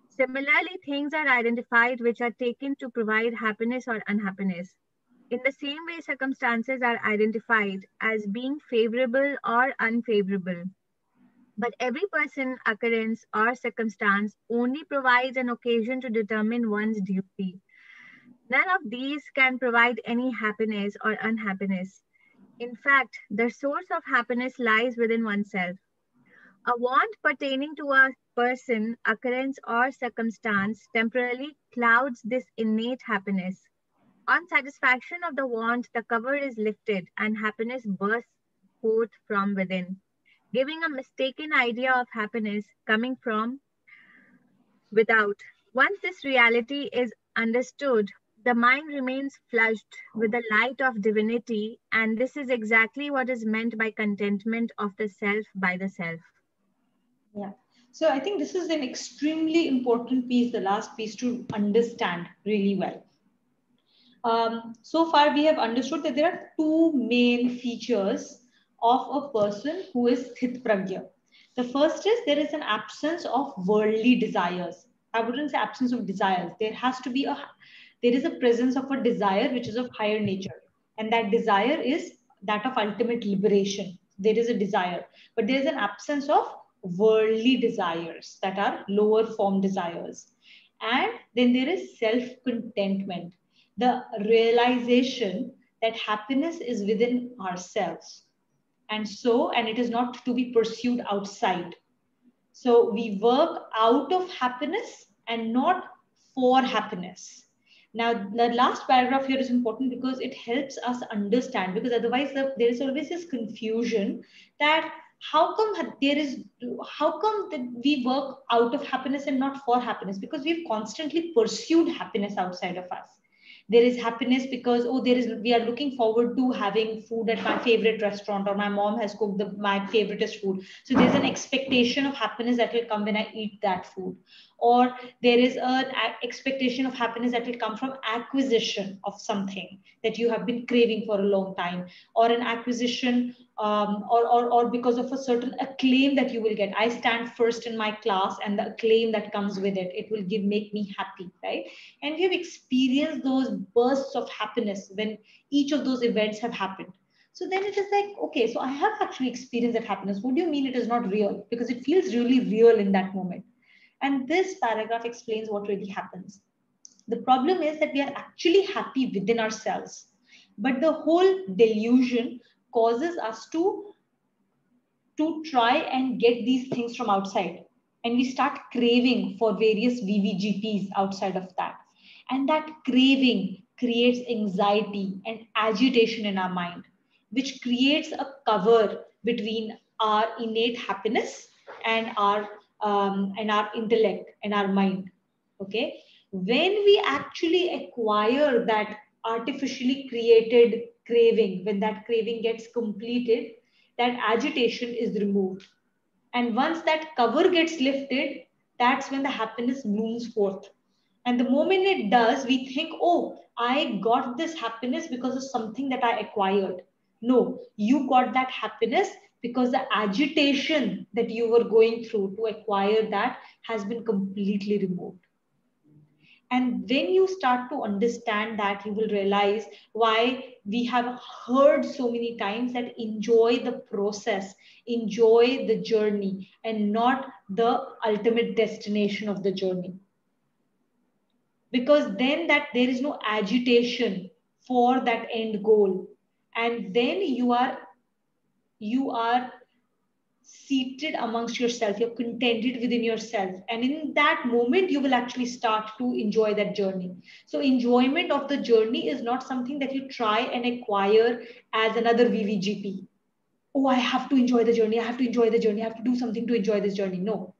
Similarly, things are identified which are taken to provide happiness or unhappiness. In the same way, circumstances are identified as being favorable or unfavorable. But every person, occurrence, or circumstance only provides an occasion to determine one's duty. None of these can provide any happiness or unhappiness. In fact, the source of happiness lies within oneself. A want pertaining to a person, occurrence, or circumstance temporarily clouds this innate happiness. On satisfaction of the want, the cover is lifted and happiness bursts forth from within, giving a mistaken idea of happiness coming from without. Once this reality is understood, the mind remains flushed with the light of divinity, and this is exactly what is meant by contentment of the self by the self. Yeah. So I think this is an extremely important piece, the last piece, to understand really well. So far, we have understood that there are 2 main features of a person who is sthit pragya. The first is there is an absence of worldly desires. I wouldn't say absence of desires. There is a presence of a desire which is of higher nature, and that desire is that of ultimate liberation. There is a desire, but there is an absence of worldly desires that are lower form desires. And then there is self-contentment, the realization that happiness is within ourselves. And it is not to be pursued outside. So we work out of happiness and not for happiness. Now, the last paragraph here is important because it helps us understand, because otherwise there is always this confusion that how come that we work out of happiness and not for happiness? Because we've constantly pursued happiness outside of us. There is happiness because we are looking forward to having food at my favorite restaurant, or my mom has cooked my favoriteest food. So there's an expectation of happiness that will come when I eat that food. Or there is an expectation of happiness that will come from acquisition of something that you have been craving for a long time, or an acquisition or because of a certain acclaim that you will get. I stand first in my class, and the acclaim that comes with it will make me happy, right? And we have experienced those bursts of happiness when each of those events have happened. So then it is like, okay, so I have actually experienced that happiness. What do you mean it is not real? Because it feels really real in that moment. And this paragraph explains what really happens. The problem is that we are actually happy within ourselves, but the whole delusion causes us to try and get these things from outside. And we start craving for various VVGPs outside of that. And that craving creates anxiety and agitation in our mind, which creates a cover between our innate happiness and our intellect and our mind. Okay, when we actually acquire that artificially created craving, when that craving gets completed, that agitation is removed. And once that cover gets lifted, that's when the happiness blooms forth. And the moment it does, we think, oh, I got this happiness because of something that I acquired. No, you got that happiness because the agitation that you were going through to acquire that has been completely removed. And when you start to understand that, you will realize why we have heard so many times that enjoy the process, enjoy the journey, and not the ultimate destination of the journey. Because then that there is no agitation for that end goal. And then you are seated amongst yourself, you're contented within yourself, and in that moment you will actually start to enjoy that journey. So enjoyment of the journey is not something that you try and acquire as another VVGP. Oh, I have to enjoy the journey, I have to enjoy the journey, I have to do something to enjoy this journey. No,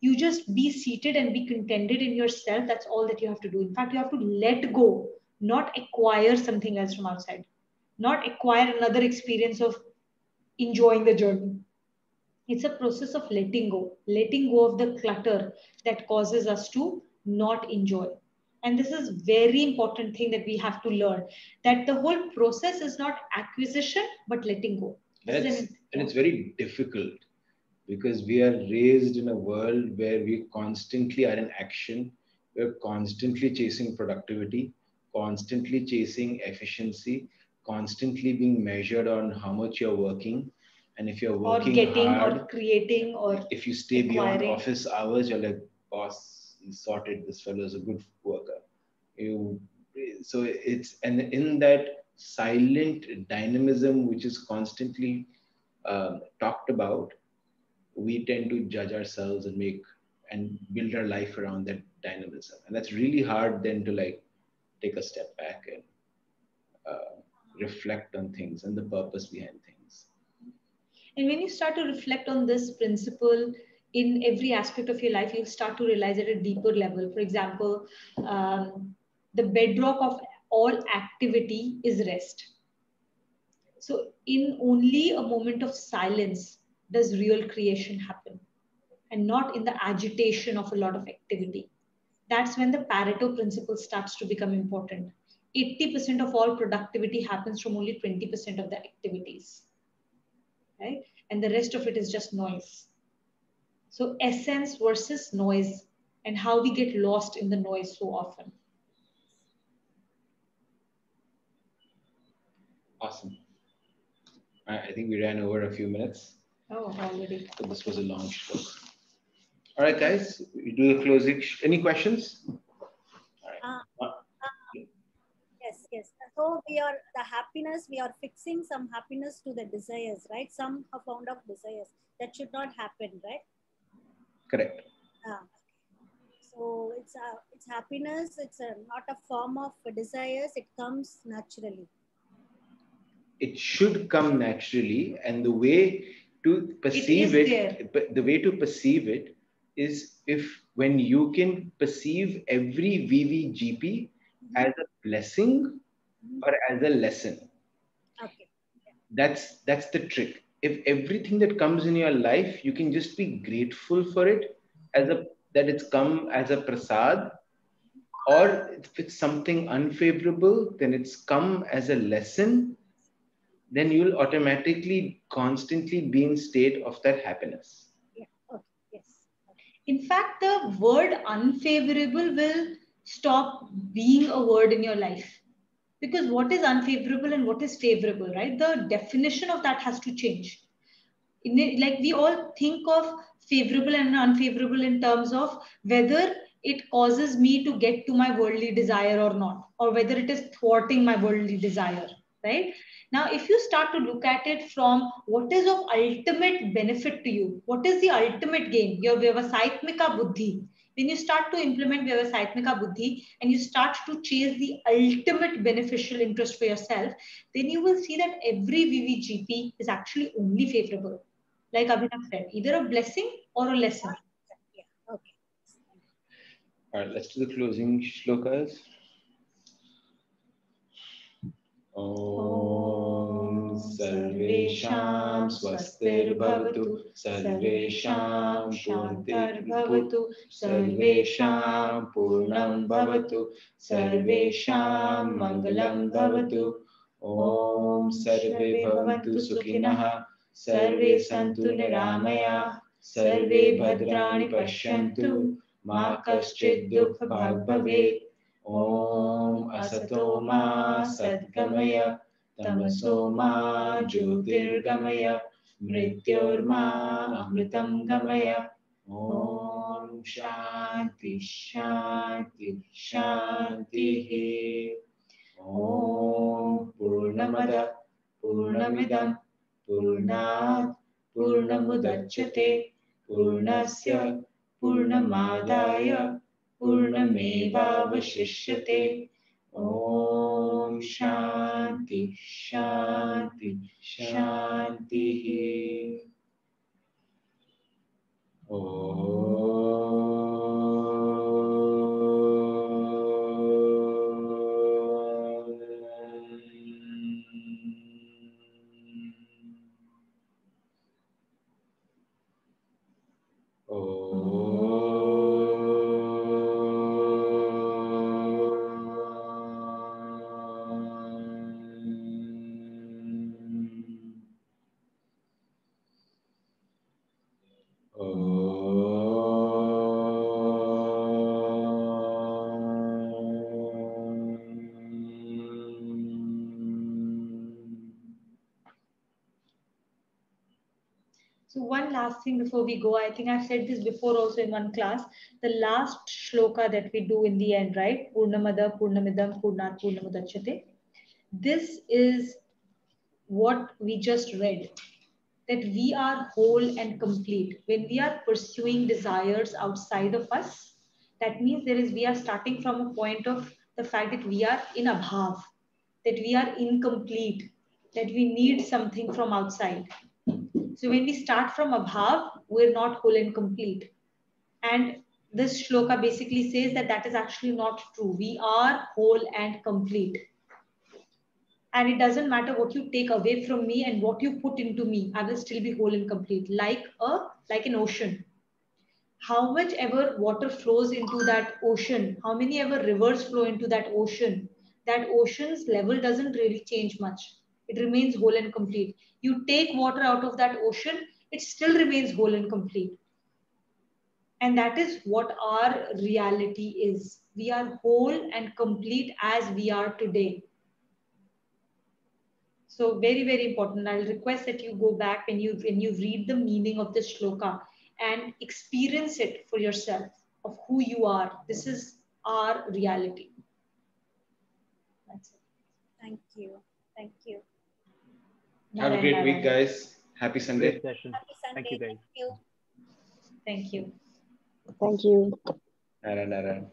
you just be seated and be contented in yourself. That's all that you have to do. In fact, you have to let go, not acquire something else from outside, not acquire another experience of enjoying the journey. It's a process of letting go of the clutter that causes us to not enjoy. And this is very important thing that we have to learn, that the whole process is not acquisition, but letting go. And it's very difficult because we are raised in a world where we constantly are in action. We're constantly chasing productivity, constantly chasing efficiency, constantly being measured on how much you're working. And if you're working or getting hard, or creating, or if you stay beyond office hours, you're like, boss, he's sorted, this fellow is a good worker. So it's, and in that silent dynamism, which is constantly talked about, we tend to judge ourselves and build our life around that dynamism. And that's really hard then to like take a step back and reflect on things and the purpose behind things. And when you start to reflect on this principle in every aspect of your life, you'll start to realize at a deeper level. For example, the bedrock of all activity is rest. So in only a moment of silence does real creation happen, and not in the agitation of a lot of activity. That's when the Pareto principle starts to become important. 80% of all productivity happens from only 20% of the activities. Right? And the rest of it is just noise. So essence versus noise, and how we get lost in the noise so often. Awesome. I think we ran over a few minutes. Oh, already. So this was a long show. All right, guys, we do a closing. Any questions? All right. Yes. So we are we are fixing some happiness to the desires, right? Some amount of desires that should not happen, right? Correct. So it's happiness. It's not a form of desires. It comes naturally. It should come naturally, and the way to perceive it is when you can perceive every VVGP as a blessing or as a lesson. Okay. That's the trick. If everything that comes in your life, you can just be grateful for it that it's come as a prasad, or if it's something unfavorable, then it's come as a lesson, then you'll automatically constantly be in state of that happiness. Yeah. Okay. Yes. In fact, the word unfavorable will stop being a word in your life. Because what is unfavorable and what is favorable, right? The definition of that has to change. Like we all think of favorable and unfavorable in terms of whether it causes me to get to my worldly desire or not, or whether it is thwarting my worldly desire, right? Now, if you start to look at it from what is of ultimate benefit to you, what is the ultimate gain, your Vyavasaitmika Buddhi, When you start to implement Vyavasayatmika Buddhi and you start to chase the ultimate beneficial interest for yourself, then you will see that every VVGP is actually only favorable. Like Abhinav said, either a blessing or a lesson. Yeah. Okay. All right, let's do the closing shlokas. Om Sarvesham Swastir Bhavatu Sarvesham Shantir Bhavatu Sarvesham Purnam Bhavatu Sarvesham Mangalam Bhavatu Om Sarve Bhavantu Sukhinah Sarve Santu Niramaya Sarve Bhadrani Pashyantu Ma Kaschid Dukha Bhag Bhavet Om Asato Ma Sadgamaya Tamaso Ma Jyotirgamaya Mrityor Ma Amritam Gamaya Om Shanti Shanti Shanti Om Purnamada Purnamidam Purnat Purnamudachyate Purnasya Purnamadaya Purnamevavashishyate Om Shanti Shanti Shanti So one last thing before we go, I think I've said this before also in one class, the last shloka that we do in the end, right? Purnamada, Purnamidam, Purnat, Purnamudachyate. This is what we just read, that we are whole and complete. When we are pursuing desires outside of us, that means we are starting from a point of the fact that we are in abhav, that we are incomplete, that we need something from outside. So when we start from abhav, we're not whole and complete. And this shloka basically says that that is actually not true. We are whole and complete. And it doesn't matter what you take away from me and what you put into me, I will still be whole and complete, like an ocean. How much ever water flows into that ocean, how many ever rivers flow into that ocean's level doesn't really change much. It remains whole and complete. You take water out of that ocean, it still remains whole and complete. And that is what our reality is. We are whole and complete as we are today. So very, very important. I'll request that you go back when you read the meaning of this shloka and experience it for yourself of who you are. This is our reality. That's it. Thank you. Thank you. Have a great week, guys. Happy Sunday. Great session. Happy Sunday. Thank you, guys. Thank you. Thank you. Thank you. Nara. Nara.